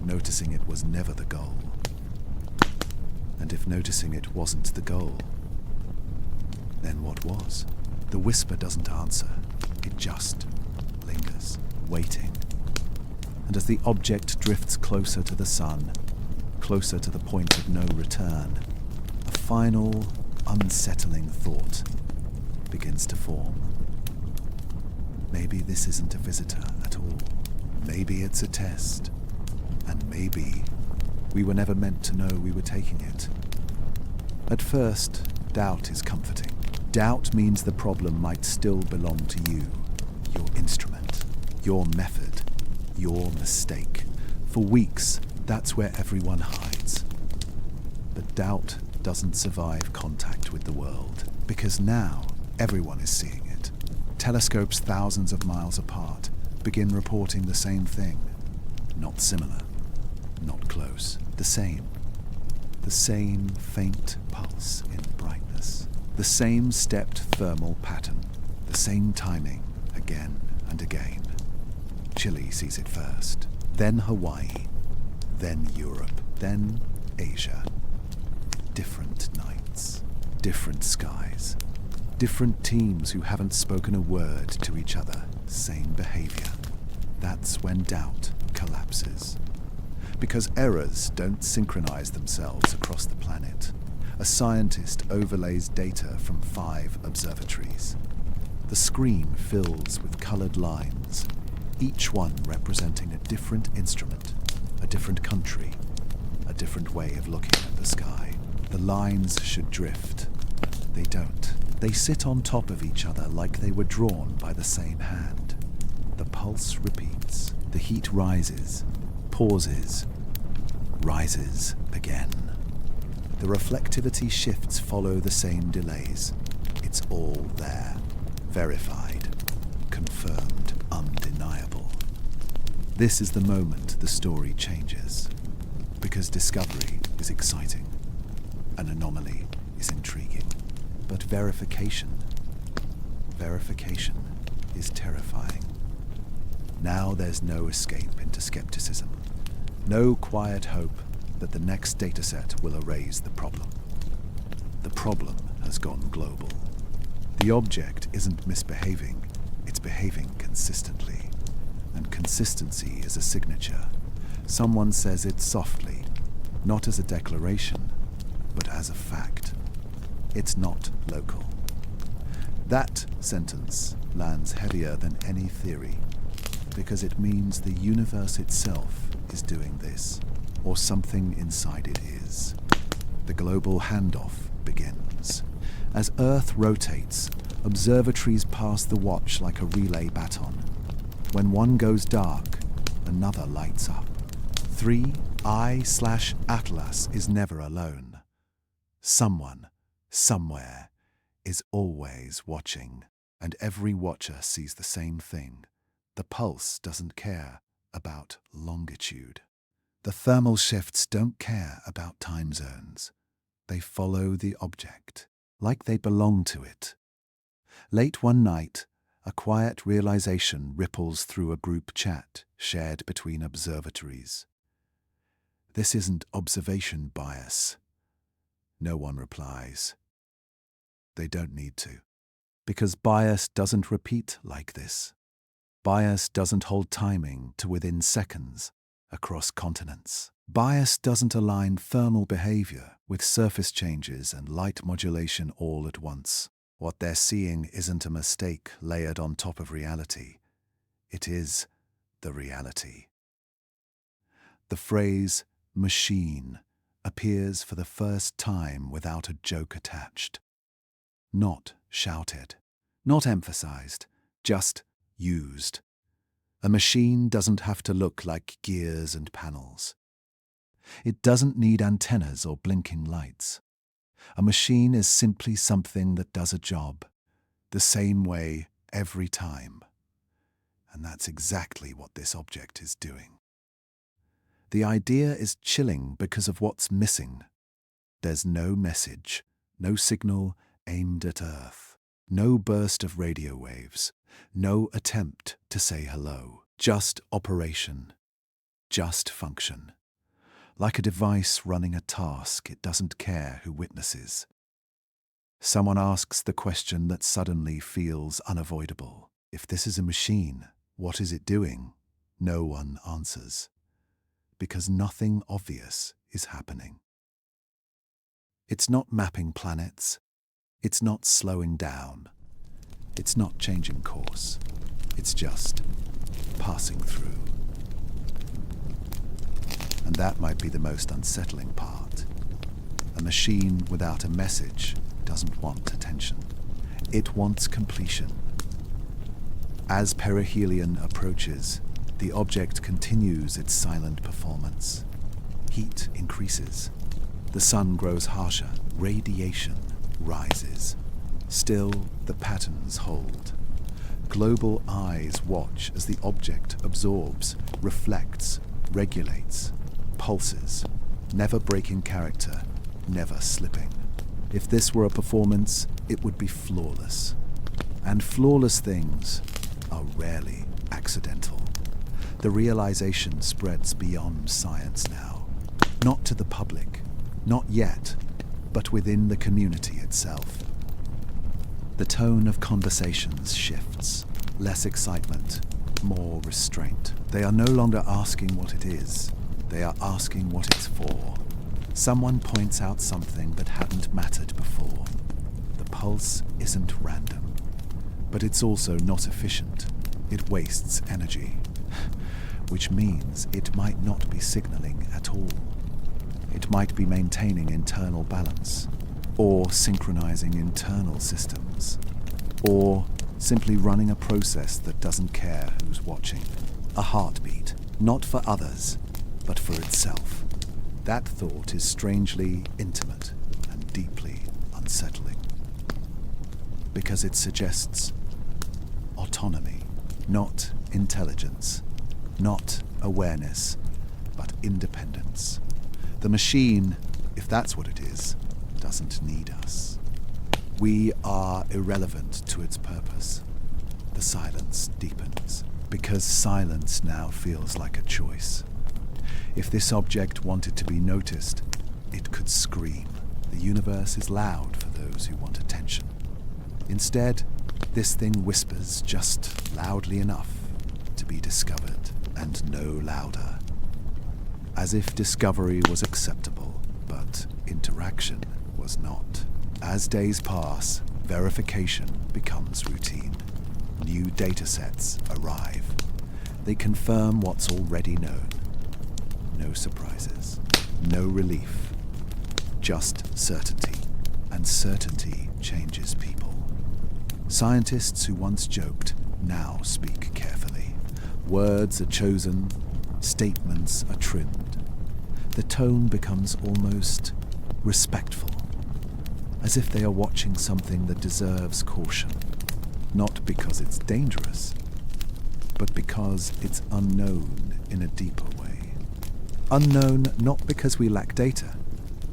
[SPEAKER 1] noticing it was never the goal. And if noticing it wasn't the goal, then what was? The whisper doesn't answer. It just lingers, waiting. And as the object drifts closer to the sun, closer to the point of no return, a final, unsettling thought begins to form. Maybe this isn't a visitor at all. Maybe it's a test. And maybe We were never meant to know we were taking it. At first, doubt is comforting. Doubt means the problem might still belong to you, your instrument, your method, your mistake. For weeks, that's where everyone hides. But doubt doesn't survive contact with the world, because now everyone is seeing it. Telescopes thousands of miles apart begin reporting the same thing. Not similar, not close, the same. The same faint pulse in brightness. The same stepped thermal pattern. The same timing, again and again. Chile sees it first, then Hawaii, then Europe, then Asia. Different nights, different skies, different teams who haven't spoken a word to each other, same behavior. That's when doubt collapses. Because errors don't synchronize themselves across the planet. A scientist overlays data from 5 observatories. The screen fills with colored lines, each one representing a different instrument, a different country, a different way of looking at the sky. The lines should drift. They don't. They sit on top of each other like they were drawn by the same hand. The pulse repeats. The heat rises, pauses, rises again. The reflectivity shifts follow the same delays. It's all there. Verified, confirmed, undeniable. This is the moment the story changes. Because discovery is exciting. An anomaly is intriguing. But verification is terrifying. Now there's no escape into skepticism. No quiet hope that the next dataset will erase the problem. The problem has gone global. The object isn't misbehaving, it's behaving consistently. And consistency is a signature. Someone says it softly, not as a declaration, but as a fact. It's not local. That sentence lands heavier than any theory, because it means the universe itself is doing this, or something inside it is. The global handoff begins. As Earth rotates, observatories pass the watch like a relay baton. When one goes dark, another lights up. 3 I/Atlas is never alone. Someone, somewhere, is always watching, and every watcher sees the same thing. The pulse doesn't care about longitude. The thermal shifts don't care about time zones. They follow the object, like they belong to it. Late one night, a quiet realization ripples through a group chat shared between observatories. This isn't observation bias. No one replies. They don't need to, because bias doesn't repeat like this. Bias doesn't hold timing to within seconds across continents. Bias doesn't align thermal behavior with surface changes and light modulation all at once. What they're seeing isn't a mistake layered on top of reality. It is the reality. The phrase machine appears for the first time without a joke attached. Not shouted, not emphasized, just used. A machine doesn't have to look like gears and panels. It doesn't need antennas or blinking lights. A machine is simply something that does a job, the same way every time. And that's exactly what this object is doing. The idea is chilling because of what's missing. There's no message, no signal aimed at Earth, no burst of radio waves, no attempt to say hello, just operation, just function. Like a device running a task, it doesn't care who witnesses. Someone asks the question that suddenly feels unavoidable. If this is a machine, what is it doing? No one answers, because nothing obvious is happening. It's not mapping planets. It's not slowing down. It's not changing course. It's just passing through. And that might be the most unsettling part. A machine without a message doesn't want attention. It wants completion. As perihelion approaches, the object continues its silent performance. Heat increases. The sun grows harsher. Radiation rises. Still, the patterns hold. Global eyes watch as the object absorbs, reflects, regulates, pulses, never breaking character, never slipping. If this were a performance, it would be flawless. And flawless things are rarely accidental. The realization spreads beyond science now. Not to the public, not yet, but within the community itself. The tone of conversations shifts. Less excitement, more restraint. They are no longer asking what it is. They are asking what it's for. Someone points out something that hadn't mattered before. The pulse isn't random, but it's also not efficient. It wastes energy, which means it might not be signaling at all. It might be maintaining internal balance, or synchronizing internal systems, or simply running a process that doesn't care who's watching. A heartbeat, not for others, but for itself. That thought is strangely intimate and deeply unsettling, because it suggests autonomy, not intelligence, not awareness, but independence. The machine, if that's what it is, doesn't need us. We are irrelevant to its purpose. The silence deepens, because silence now feels like a choice. If this object wanted to be noticed, it could scream. The universe is loud for those who want attention. Instead, this thing whispers just loudly enough to be discovered, and no louder. As if discovery was acceptable, but interaction was not. As days pass, verification becomes routine. New datasets arrive. They confirm what's already known. No surprises, no relief, just certainty. And certainty changes people. Scientists who once joked now speak carefully. Words are chosen, statements are trimmed. The tone becomes almost respectful, as if they are watching something that deserves caution, not because it's dangerous, but because it's unknown in a deeper way. Unknown not because we lack data,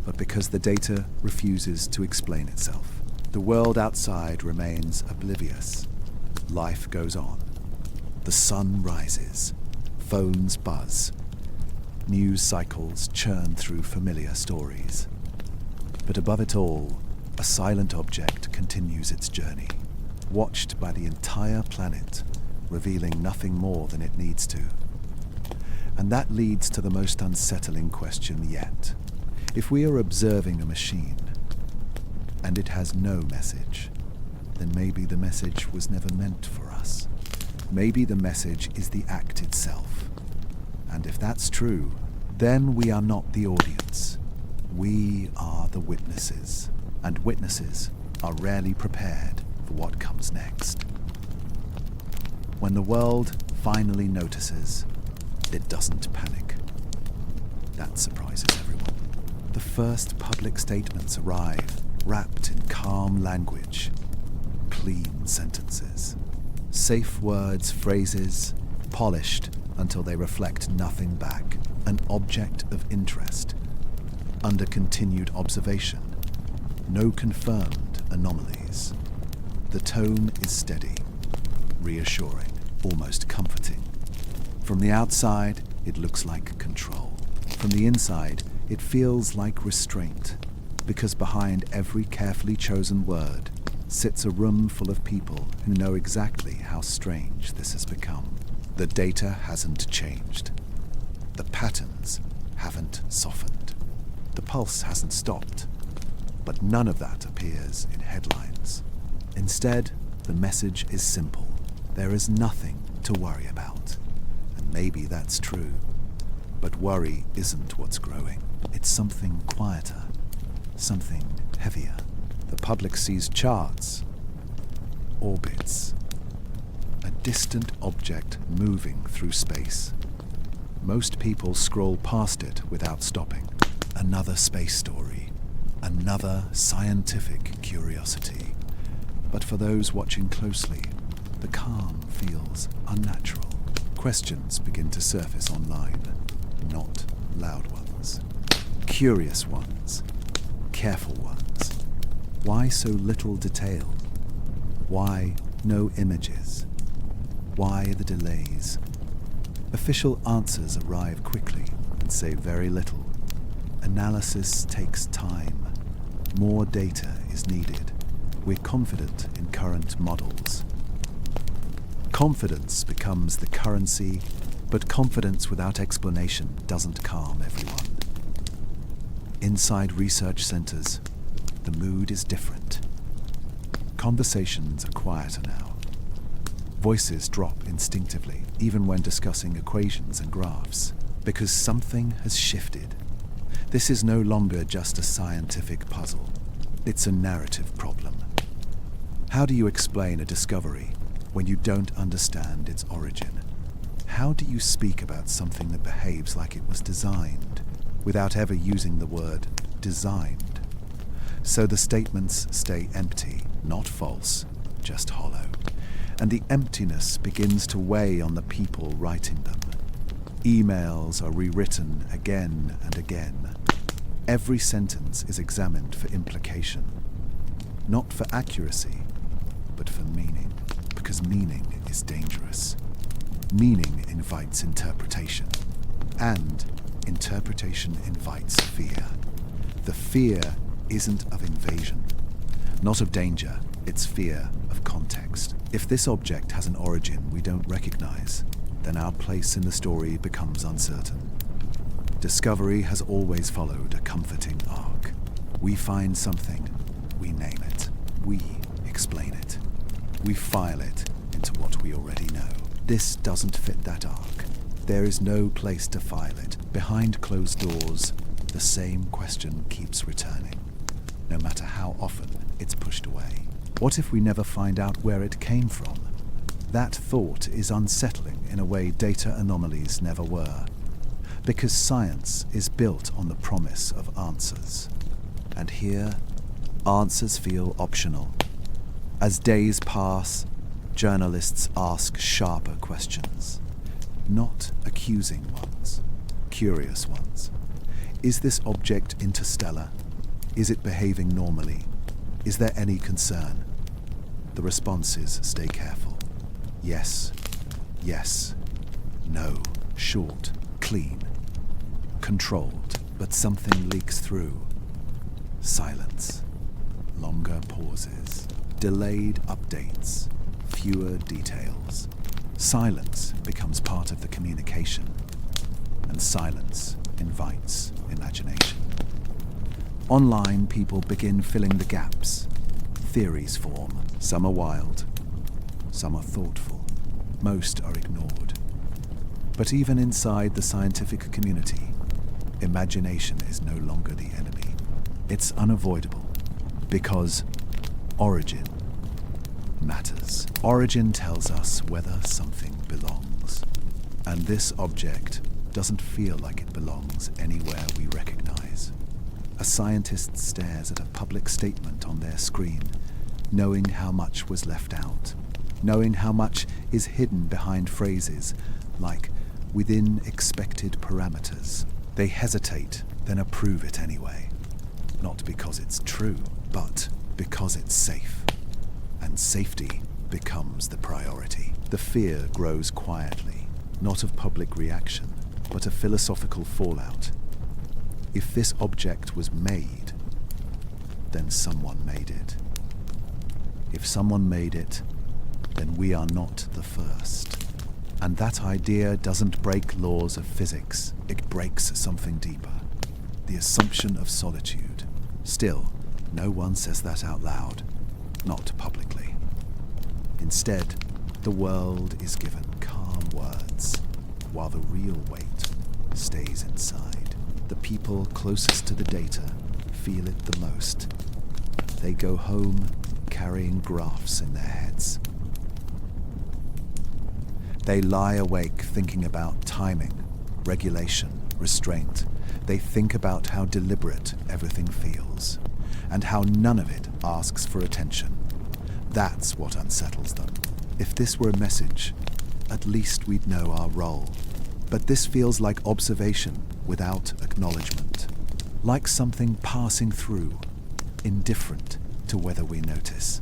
[SPEAKER 1] but because the data refuses to explain itself. The world outside remains oblivious. Life goes on. The sun rises. Phones buzz. News cycles churn through familiar stories. But above it all, a silent object continues its journey, watched by the entire planet, revealing nothing more than it needs to. And that leads to the most unsettling question yet. If we are observing a machine, and it has no message, then maybe the message was never meant for us. Maybe the message is the act itself. And if that's true, then we are not the audience. We are the witnesses. And witnesses are rarely prepared for what comes next. When the world finally notices, it doesn't panic. That surprises everyone. The first public statements arrive, wrapped in calm language, clean sentences. Safe words, phrases, polished until they reflect nothing back. An object of interest, under continued observation. No confirmed anomalies. The tone is steady, reassuring, almost comforting. From the outside, it looks like control. From the inside, it feels like restraint, because behind every carefully chosen word sits a room full of people who know exactly how strange this has become. The data hasn't changed. The patterns haven't softened. The pulse hasn't stopped. But none of that appears in headlines. Instead, the message is simple. There is nothing to worry about. And maybe that's true. But worry isn't what's growing. It's something quieter, something heavier. The public sees charts, orbits, a distant object moving through space. Most people scroll past it without stopping. Another space story, another scientific curiosity. But for those watching closely, the calm feels unnatural. Questions begin to surface online, not loud ones. Curious ones, careful ones. Why so little detail? Why no images? Why the delays? Official answers arrive quickly and say very little. Analysis takes time. More data is needed. We're confident in current models. Confidence becomes the currency, but confidence without explanation doesn't calm everyone. Inside research centers, the mood is different. Conversations are quieter now. Voices drop instinctively, even when discussing equations and graphs, because something has shifted. This is no longer just a scientific puzzle. It's a narrative problem. How do you explain a discovery when you don't understand its origin? How do you speak about something that behaves like it was designed without ever using the word designed? So the statements stay empty, not false, just hollow. And the emptiness begins to weigh on the people writing them. Emails are rewritten again and again. Every sentence is examined for implication, not for accuracy, but for meaning, because meaning is dangerous. Meaning invites interpretation, and interpretation invites fear. The fear isn't of invasion, not of danger, it's fear of context. If this object has an origin we don't recognize, then our place in the story becomes uncertain. Discovery has always followed a comforting arc. We find something, we name it, we explain it, we file it into what we already know. This doesn't fit that arc. There is no place to file it. Behind closed doors, the same question keeps returning, no matter how often it's pushed away. What if we never find out where it came from? That thought is unsettling in a way data anomalies never were, because science is built on the promise of answers. And here, answers feel optional. As days pass, journalists ask sharper questions, not accusing ones, curious ones. Is this object interstellar? Is it behaving normally? Is there any concern? The responses stay careful. Yes, yes, no, short, clean, controlled, but something leaks through. Silence, longer pauses, delayed updates, fewer details. Silence becomes part of the communication, and silence invites imagination. Online, people begin filling the gaps. Theories form. Some are wild, some are thoughtful, most are ignored. But even inside the scientific community, imagination is no longer the enemy. It's unavoidable, because origin matters. Origin tells us whether something belongs. And this object doesn't feel like it belongs anywhere we recognize. A scientist stares at a public statement on their screen, knowing how much was left out, knowing how much is hidden behind phrases like within expected parameters. They hesitate, then approve it anyway. Not because it's true, but because it's safe. And safety becomes the priority. The fear grows quietly, not of public reaction, but of philosophical fallout. If this object was made, then someone made it. If someone made it, then we are not the first. And that idea doesn't break laws of physics. It breaks something deeper, the assumption of solitude. Still, no one says that out loud, not publicly. Instead, the world is given calm words, while the real weight stays inside. The people closest to the data feel it the most. They go home carrying graphs in their heads. They lie awake thinking about timing, regulation, restraint. They think about how deliberate everything feels, and how none of it asks for attention. That's what unsettles them. If this were a message, at least we'd know our role. But this feels like observation without acknowledgement, like something passing through, indifferent to whether we notice.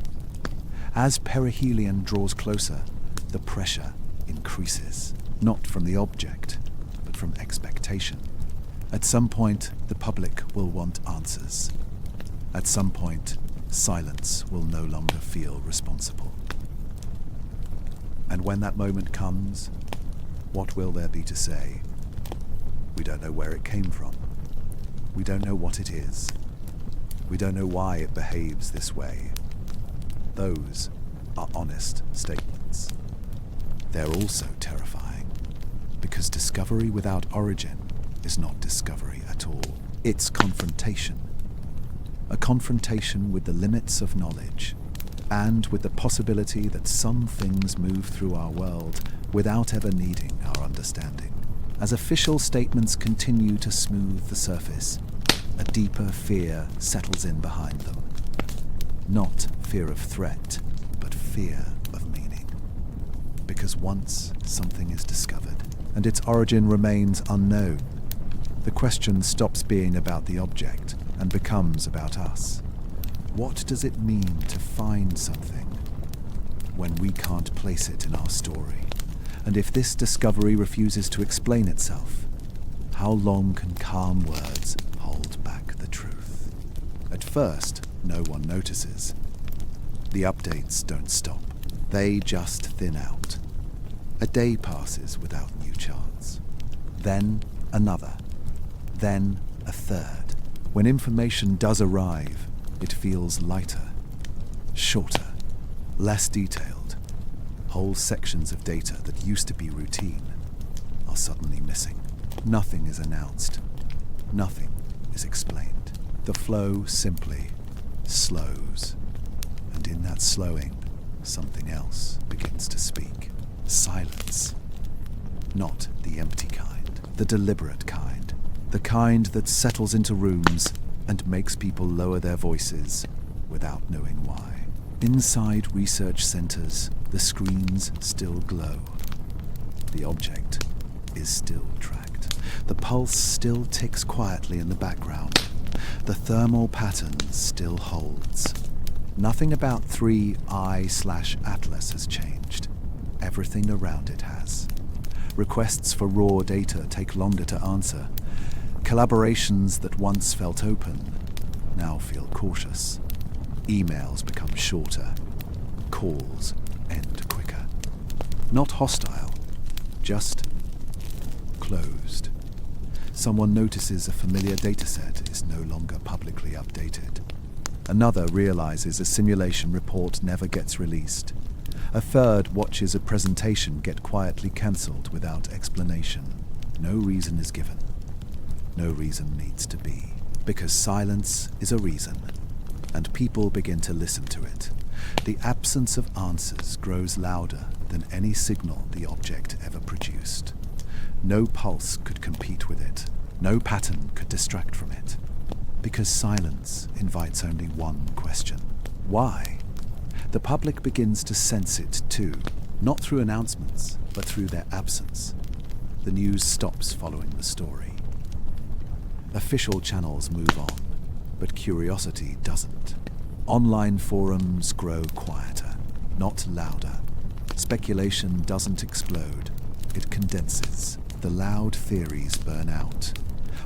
[SPEAKER 1] As perihelion draws closer, the pressure increases, not from the object, but from expectation. At some point, the public will want answers. At some point, silence will no longer feel responsible. And when that moment comes, what will there be to say? We don't know where it came from. We don't know what it is. We don't know why it behaves this way. Those are honest statements. They're also terrifying, because discovery without origin is not discovery at all. It's confrontation. A confrontation with the limits of knowledge, and with the possibility that some things move through our world without ever needing our understanding. As official statements continue to smooth the surface, a deeper fear settles in behind them. Not fear of threat, but fear of meaning. Because once something is discovered, and its origin remains unknown, the question stops being about the object and becomes about us. What does it mean to find something when we can't place it in our story? And if this discovery refuses to explain itself, how long can calm words hold back the truth? At first, no one notices. The updates don't stop. They just thin out. A day passes without new charts. Then another. Then a third. When information does arrive, it feels lighter, shorter, less detailed. Whole sections of data that used to be routine are suddenly missing. Nothing is announced. Nothing is explained. The flow simply slows. And in that slowing, something else begins to speak. Silence. Not the empty kind, the deliberate kind. The kind that settles into rooms and makes people lower their voices without knowing why. Inside research centers, the screens still glow. The object is still tracked. The pulse still ticks quietly in the background. The thermal pattern still holds. Nothing about 3I/Atlas has changed. Everything around it has. Requests for raw data take longer to answer. Collaborations that once felt open now feel cautious. Emails become shorter. Calls end quicker. Not hostile, just closed. Someone notices a familiar dataset is no longer publicly updated. Another realizes a simulation report never gets released. A third watches a presentation get quietly cancelled without explanation. No reason is given. No reason needs to be, because silence is a reason, and people begin to listen to it. The absence of answers grows louder than any signal the object ever produced. No pulse could compete with it. No pattern could distract from it, because silence invites only one question. Why? The public begins to sense it too, not through announcements, but through their absence. The news stops following the story. Official channels move on, but curiosity doesn't. Online forums grow quieter, not louder. Speculation doesn't explode, it condenses. The loud theories burn out.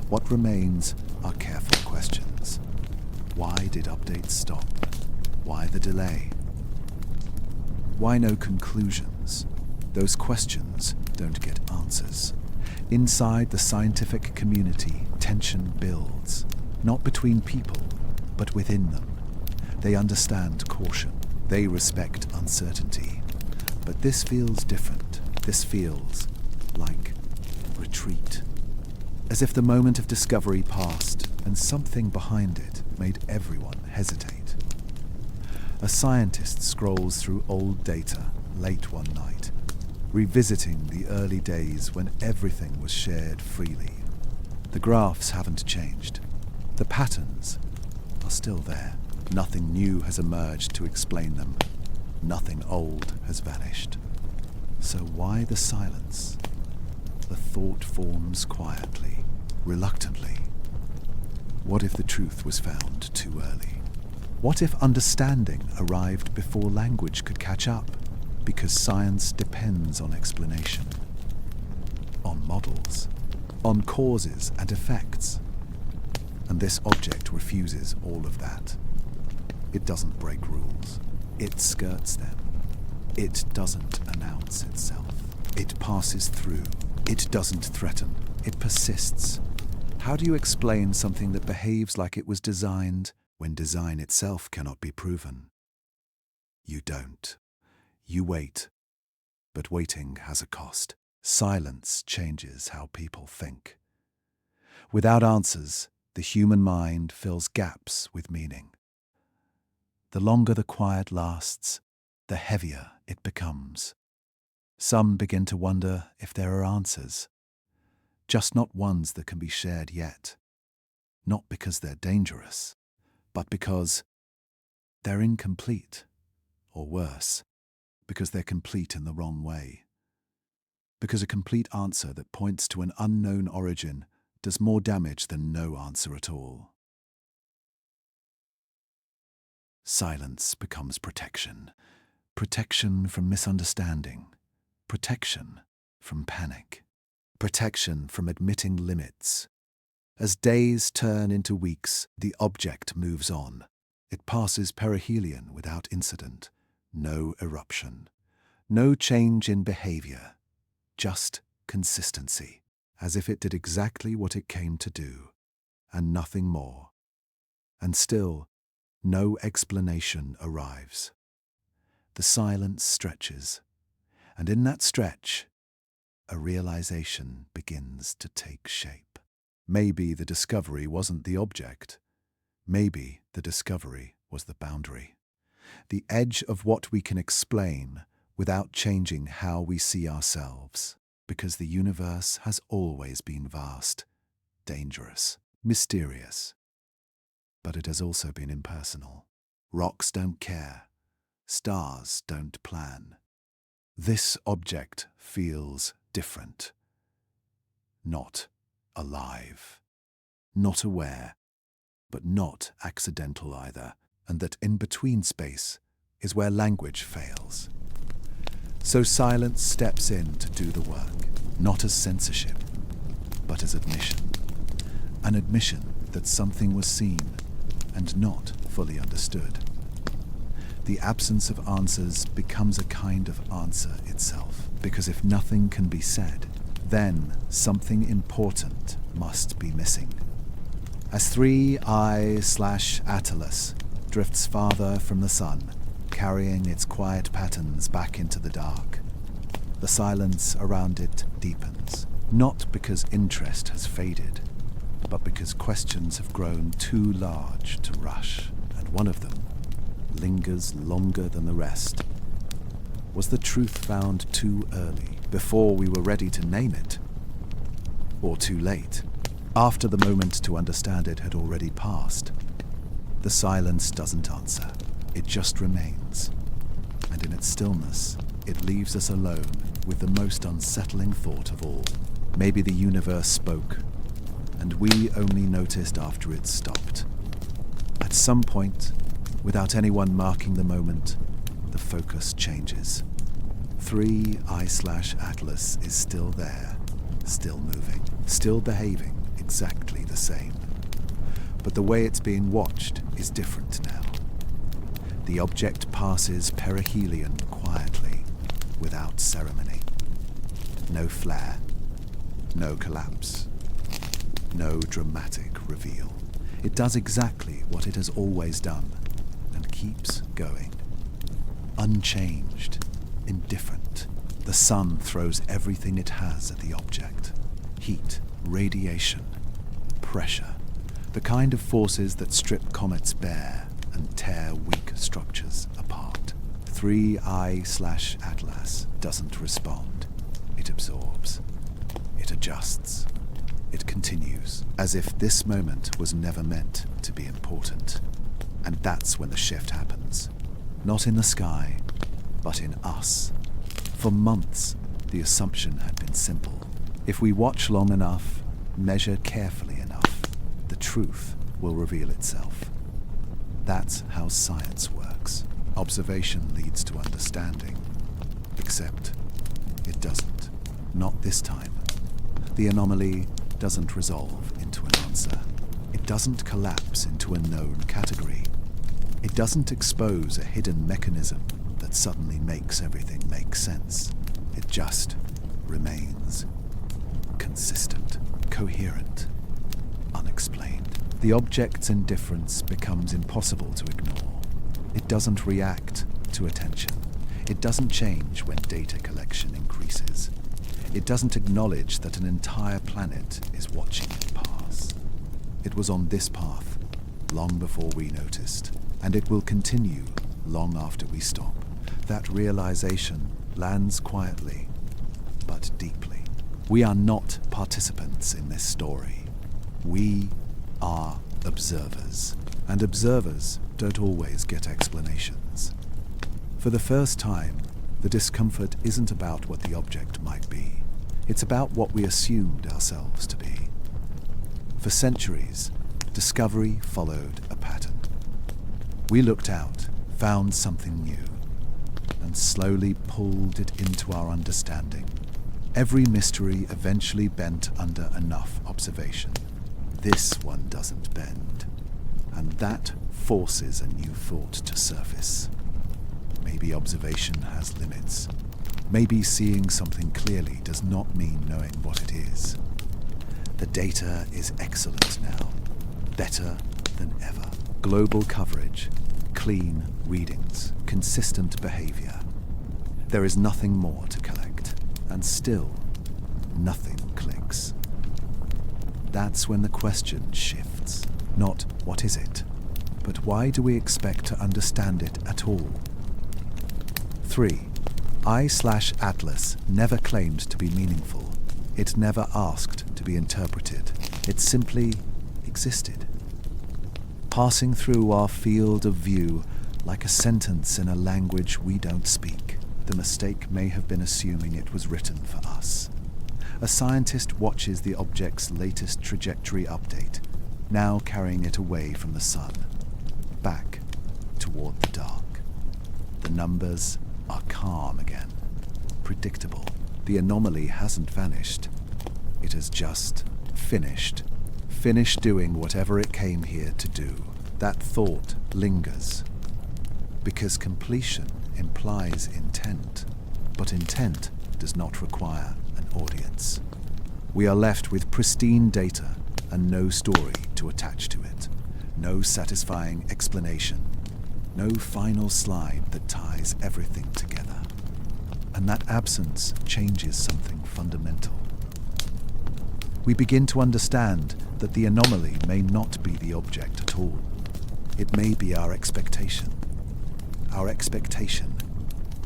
[SPEAKER 1] What remains are careful questions. Why did updates stop? Why the delay? Why no conclusions? Those questions don't get answers. Inside the scientific community, tension builds, not between people, but within them. They understand caution. They respect uncertainty. But this feels different. This feels like retreat. as if the moment of discovery passed and something behind it made everyone hesitate. A scientist scrolls through old data late one night, revisiting the early days when everything was shared freely. The graphs haven't changed. The patterns are still there. Nothing new has emerged to explain them. Nothing old has vanished. So why the silence? The thought forms quietly, reluctantly. What if the truth was found too early? What if understanding arrived before language could catch up? Because science depends on explanation, on models, on causes and effects. And this object refuses all of that. It doesn't break rules. It skirts them. It doesn't announce itself. It passes through. It doesn't threaten. It persists. How do you explain something that behaves like it was designed when design itself cannot be proven? You don't. You wait. But waiting has a cost. Silence changes how people think. Without answers, the human mind fills gaps with meaning. The longer the quiet lasts, the heavier it becomes. Some begin to wonder if there are answers, just not ones that can be shared yet. Not because they're dangerous, but because they're incomplete, or worse, because they're complete in the wrong way. Because a complete answer that points to an unknown origin does more damage than no answer at all. Silence becomes protection. Protection from misunderstanding. Protection from panic. Protection from admitting limits. As days turn into weeks, the object moves on. It passes perihelion without incident. No eruption. No change in behavior. Just consistency, as if it did exactly what it came to do, and nothing more. And still, no explanation arrives. The silence stretches, and in that stretch, a realization begins to take shape. Maybe the discovery wasn't the object. Maybe the discovery was the boundary. The edge of what we can explain without changing how we see ourselves. Because the universe has always been vast, dangerous, mysterious. But it has also been impersonal. Rocks don't care. Stars don't plan. This object feels different. Not alive. Not aware, but not accidental either. And that in-between space is where language fails. So silence steps in to do the work, not as censorship, but as admission. An admission that something was seen and not fully understood. The absence of answers becomes a kind of answer itself, because if nothing can be said, then something important must be missing. As 3I/Atlas drifts farther from the sun, carrying its quiet patterns back into the dark, the silence around it deepens, not because interest has faded, but because questions have grown too large to rush, and one of them lingers longer than the rest. Was the truth found too early, before we were ready to name it? Or too late, after the moment to understand it had already passed? The silence doesn't answer. It just remains. And in its stillness, it leaves us alone with the most unsettling thought of all. Maybe the universe spoke, and we only noticed after it stopped. At some point, without anyone marking the moment, the focus changes. 3I/Atlas is still there, still moving, still behaving exactly the same. But the way it's being watched is different now. The object passes perihelion quietly, without ceremony. No flare, no collapse, no dramatic reveal. It does exactly what it has always done, and keeps going. Unchanged, indifferent, the sun throws everything it has at the object. Heat, radiation, pressure. The kind of forces that strip comets bare and tear weak structures apart. 3I/Atlas doesn't respond. It absorbs. It adjusts. It continues, as if this moment was never meant to be important. And that's when the shift happens. Not in the sky, but in us. For months, the assumption had been simple. If we watch long enough, measure carefully enough, the truth will reveal itself. That's how science works. Observation leads to understanding. Except it doesn't. Not this time. The anomaly doesn't resolve into an answer. It doesn't collapse into a known category. It doesn't expose a hidden mechanism that suddenly makes everything make sense. It just remains consistent, coherent, unexplained. The object's indifference becomes impossible to ignore. It doesn't react to attention. It doesn't change when data collection increases. It doesn't acknowledge that an entire planet is watching it pass. It was on this path long before we noticed, and it will continue long after we stop. That realization lands quietly, but deeply. We are not participants in this story. We are observers, and observers don't always get explanations. For the first time, the discomfort isn't about what the object might be. It's about what we assumed ourselves to be. For centuries, discovery followed a pattern. We looked out, found something new, and slowly pulled it into our understanding. Every mystery eventually bent under enough observation. This one doesn't bend, and that forces a new thought to surface. Maybe observation has limits. Maybe seeing something clearly does not mean knowing what it is. The data is excellent now, better than ever. Global coverage, clean readings, consistent behavior. There is nothing more to collect, and still, nothing clicks. That's when the question shifts. Not what is it, but why do we expect to understand it at all? 3. I/Atlas never claimed to be meaningful. It never asked to be interpreted. It simply existed, passing through our field of view like a sentence in a language we don't speak. The mistake may have been assuming it was written for us. A scientist watches the object's latest trajectory update, now carrying it away from the sun, back toward the dark. The numbers are calm again, predictable. The anomaly hasn't vanished. It has just finished doing whatever it came here to do. That thought lingers, because completion implies intent, but intent does not require an audience. We are left with pristine data and no story to attach to it, no satisfying explanation, no final slide that ties everything together. And that absence changes something fundamental. We begin to understand that the anomaly may not be the object at all. It may be our expectation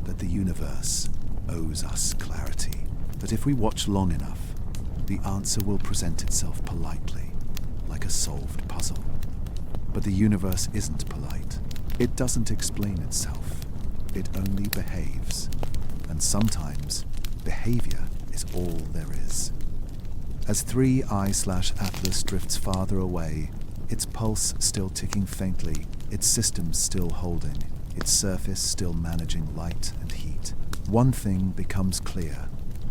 [SPEAKER 1] that the universe owes us clarity, that if we watch long enough, the answer will present itself politely, like a solved puzzle. But the universe isn't polite. It doesn't explain itself. It only behaves. And sometimes, behavior is all there is. As 3I/Atlas drifts farther away, its pulse still ticking faintly, its systems still holding, its surface still managing light and heat, one thing becomes clear.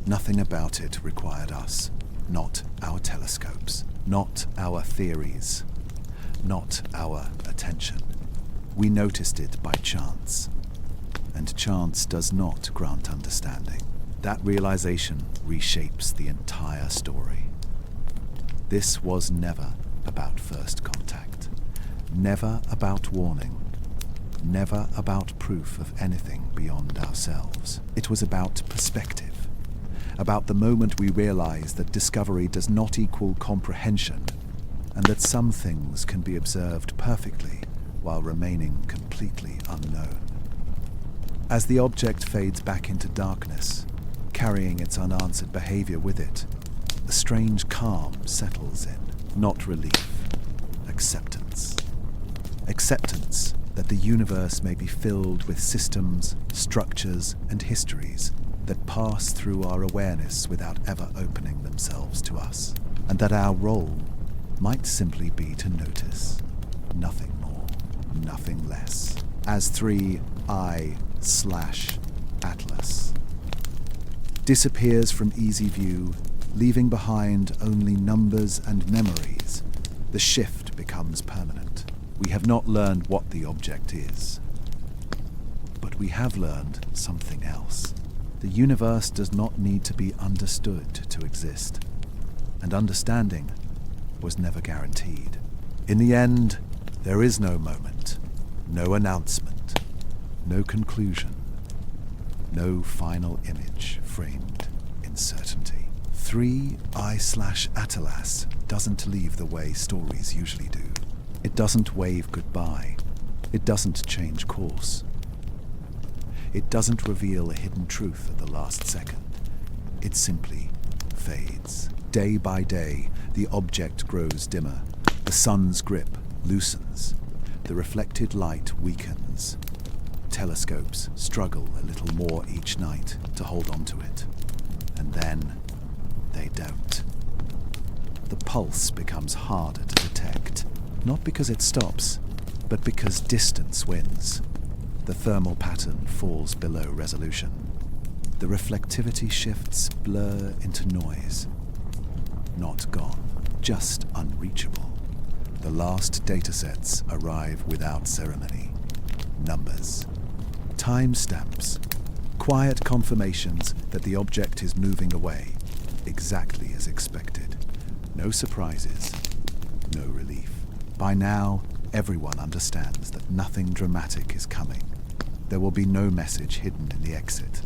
[SPEAKER 1] Nothing about it required us. Not our telescopes. Not our theories. Not our attention. We noticed it by chance. And chance does not grant understanding. That realization reshapes the entire story. This was never about first contact. Never about warning. Never about proof of anything beyond ourselves. It was about perspective. about the moment we realize that discovery does not equal comprehension, and that some things can be observed perfectly while remaining completely unknown. As the object fades back into darkness, carrying its unanswered behavior with it, a strange calm settles in. Not relief, acceptance. Acceptance that the universe may be filled with systems, structures, and histories that pass through our awareness without ever opening themselves to us, and that our role might simply be to notice, nothing more, nothing less, as 3I/Atlas disappears from easy view, leaving behind only numbers and memories. The shift becomes permanent. We have not learned what the object is, but we have learned something else. The universe does not need to be understood to exist, and understanding was never guaranteed. In the end, there is no moment, no announcement, no conclusion, no final image framed in certainty. 3I/Atlas doesn't leave the way stories usually do. It doesn't wave goodbye. It doesn't change course. It doesn't reveal a hidden truth at the last second. It simply fades. Day by day, the object grows dimmer. The sun's grip loosens. The reflected light weakens. Telescopes struggle a little more each night to hold on to it. And then they don't. The pulse becomes harder to detect, not because it stops, but because distance wins. The thermal pattern falls below resolution. The reflectivity shifts blur into noise. Not gone, just unreachable. The last datasets arrive without ceremony. Numbers, timestamps, quiet confirmations that the object is moving away, exactly as expected. No surprises, no relief. By now, everyone understands that nothing dramatic is coming. There will be no message hidden in the exit.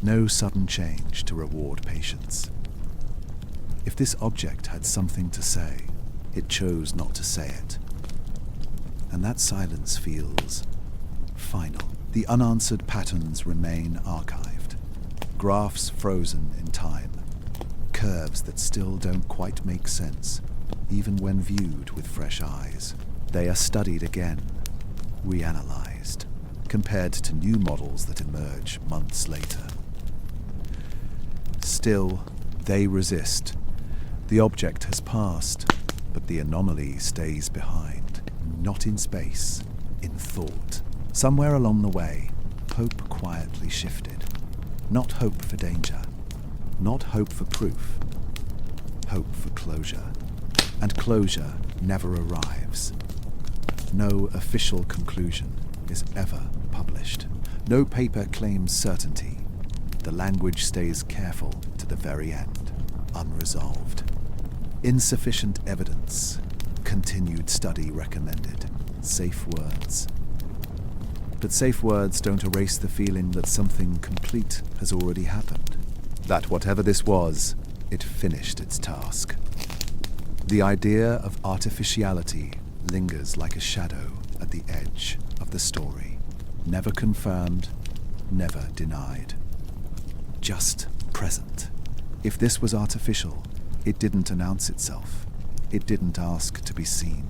[SPEAKER 1] No sudden change to reward patience. If this object had something to say, it chose not to say it. And that silence feels final. The unanswered patterns remain archived. Graphs frozen in time. Curves that still don't quite make sense, even when viewed with fresh eyes. They are studied again, reanalyzed, compared to new models that emerge months later. Still, they resist. The object has passed, but the anomaly stays behind, not in space, in thought. Somewhere along the way, hope quietly shifted. Not hope for danger, not hope for proof, hope for closure. And closure never arrives. No official conclusion is ever published. No paper claims certainty. The language stays careful to the very end, unresolved. Insufficient evidence. Continued study recommended. Safe words. But safe words don't erase the feeling that something complete has already happened. That whatever this was, it finished its task. The idea of artificiality lingers like a shadow at the edge of the story. Never confirmed, never denied. Just present. If this was artificial, it didn't announce itself. It didn't ask to be seen.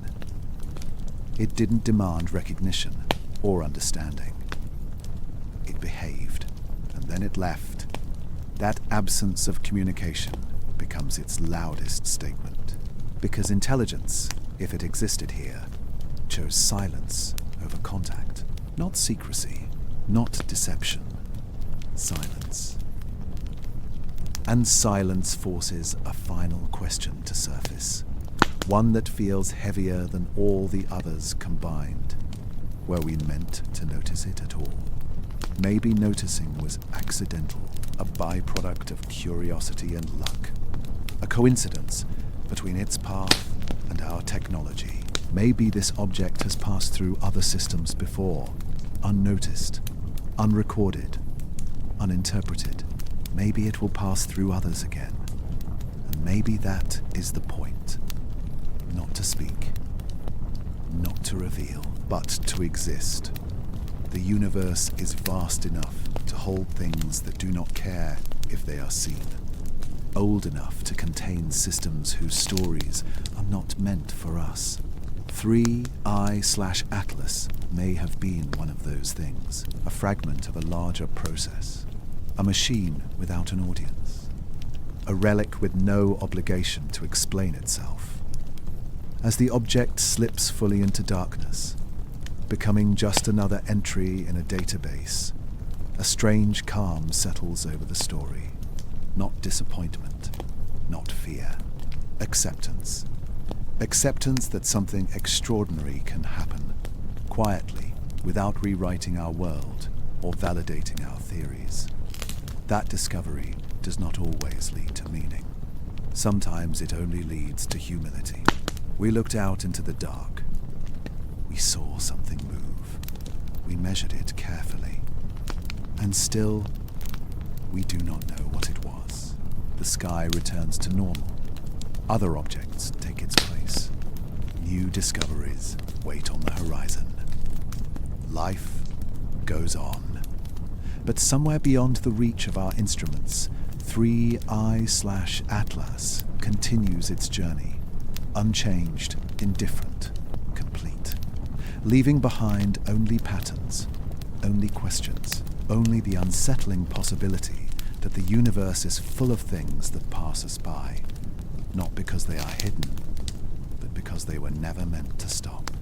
[SPEAKER 1] It didn't demand recognition or understanding. It behaved, and then it left. That absence of communication becomes its loudest statement. Because intelligence, if it existed here, chose silence over contact. Not secrecy, not deception. Silence. And silence forces a final question to surface. One that feels heavier than all the others combined. Were we meant to notice it at all? Maybe noticing was accidental, a byproduct of curiosity and luck. A coincidence between its path and our technology. Maybe this object has passed through other systems before, unnoticed, unrecorded, uninterpreted. maybe it will pass through others again. And maybe that is the point. Not to speak, not to reveal, but to exist. The universe is vast enough to hold things that do not care if they are seen. Old enough to contain systems whose stories are not meant for us. 3I/Atlas may have been one of those things, a fragment of a larger process, a machine without an audience, a relic with no obligation to explain itself. As the object slips fully into darkness, becoming just another entry in a database, a strange calm settles over the story. Not disappointment, not fear. Acceptance. Acceptance that something extraordinary can happen, quietly, without rewriting our world or validating our theories. That discovery does not always lead to meaning. Sometimes it only leads to humility. We looked out into the dark. We saw something move. We measured it carefully. And still, we do not know what it was. The sky returns to normal. Other objects take its place. New discoveries wait on the horizon. Life goes on. But somewhere beyond the reach of our instruments, 3I/Atlas continues its journey, unchanged, indifferent, complete, leaving behind only patterns, only questions, only the unsettling possibility that the universe is full of things that pass us by, not because they are hidden, but because they were never meant to stop.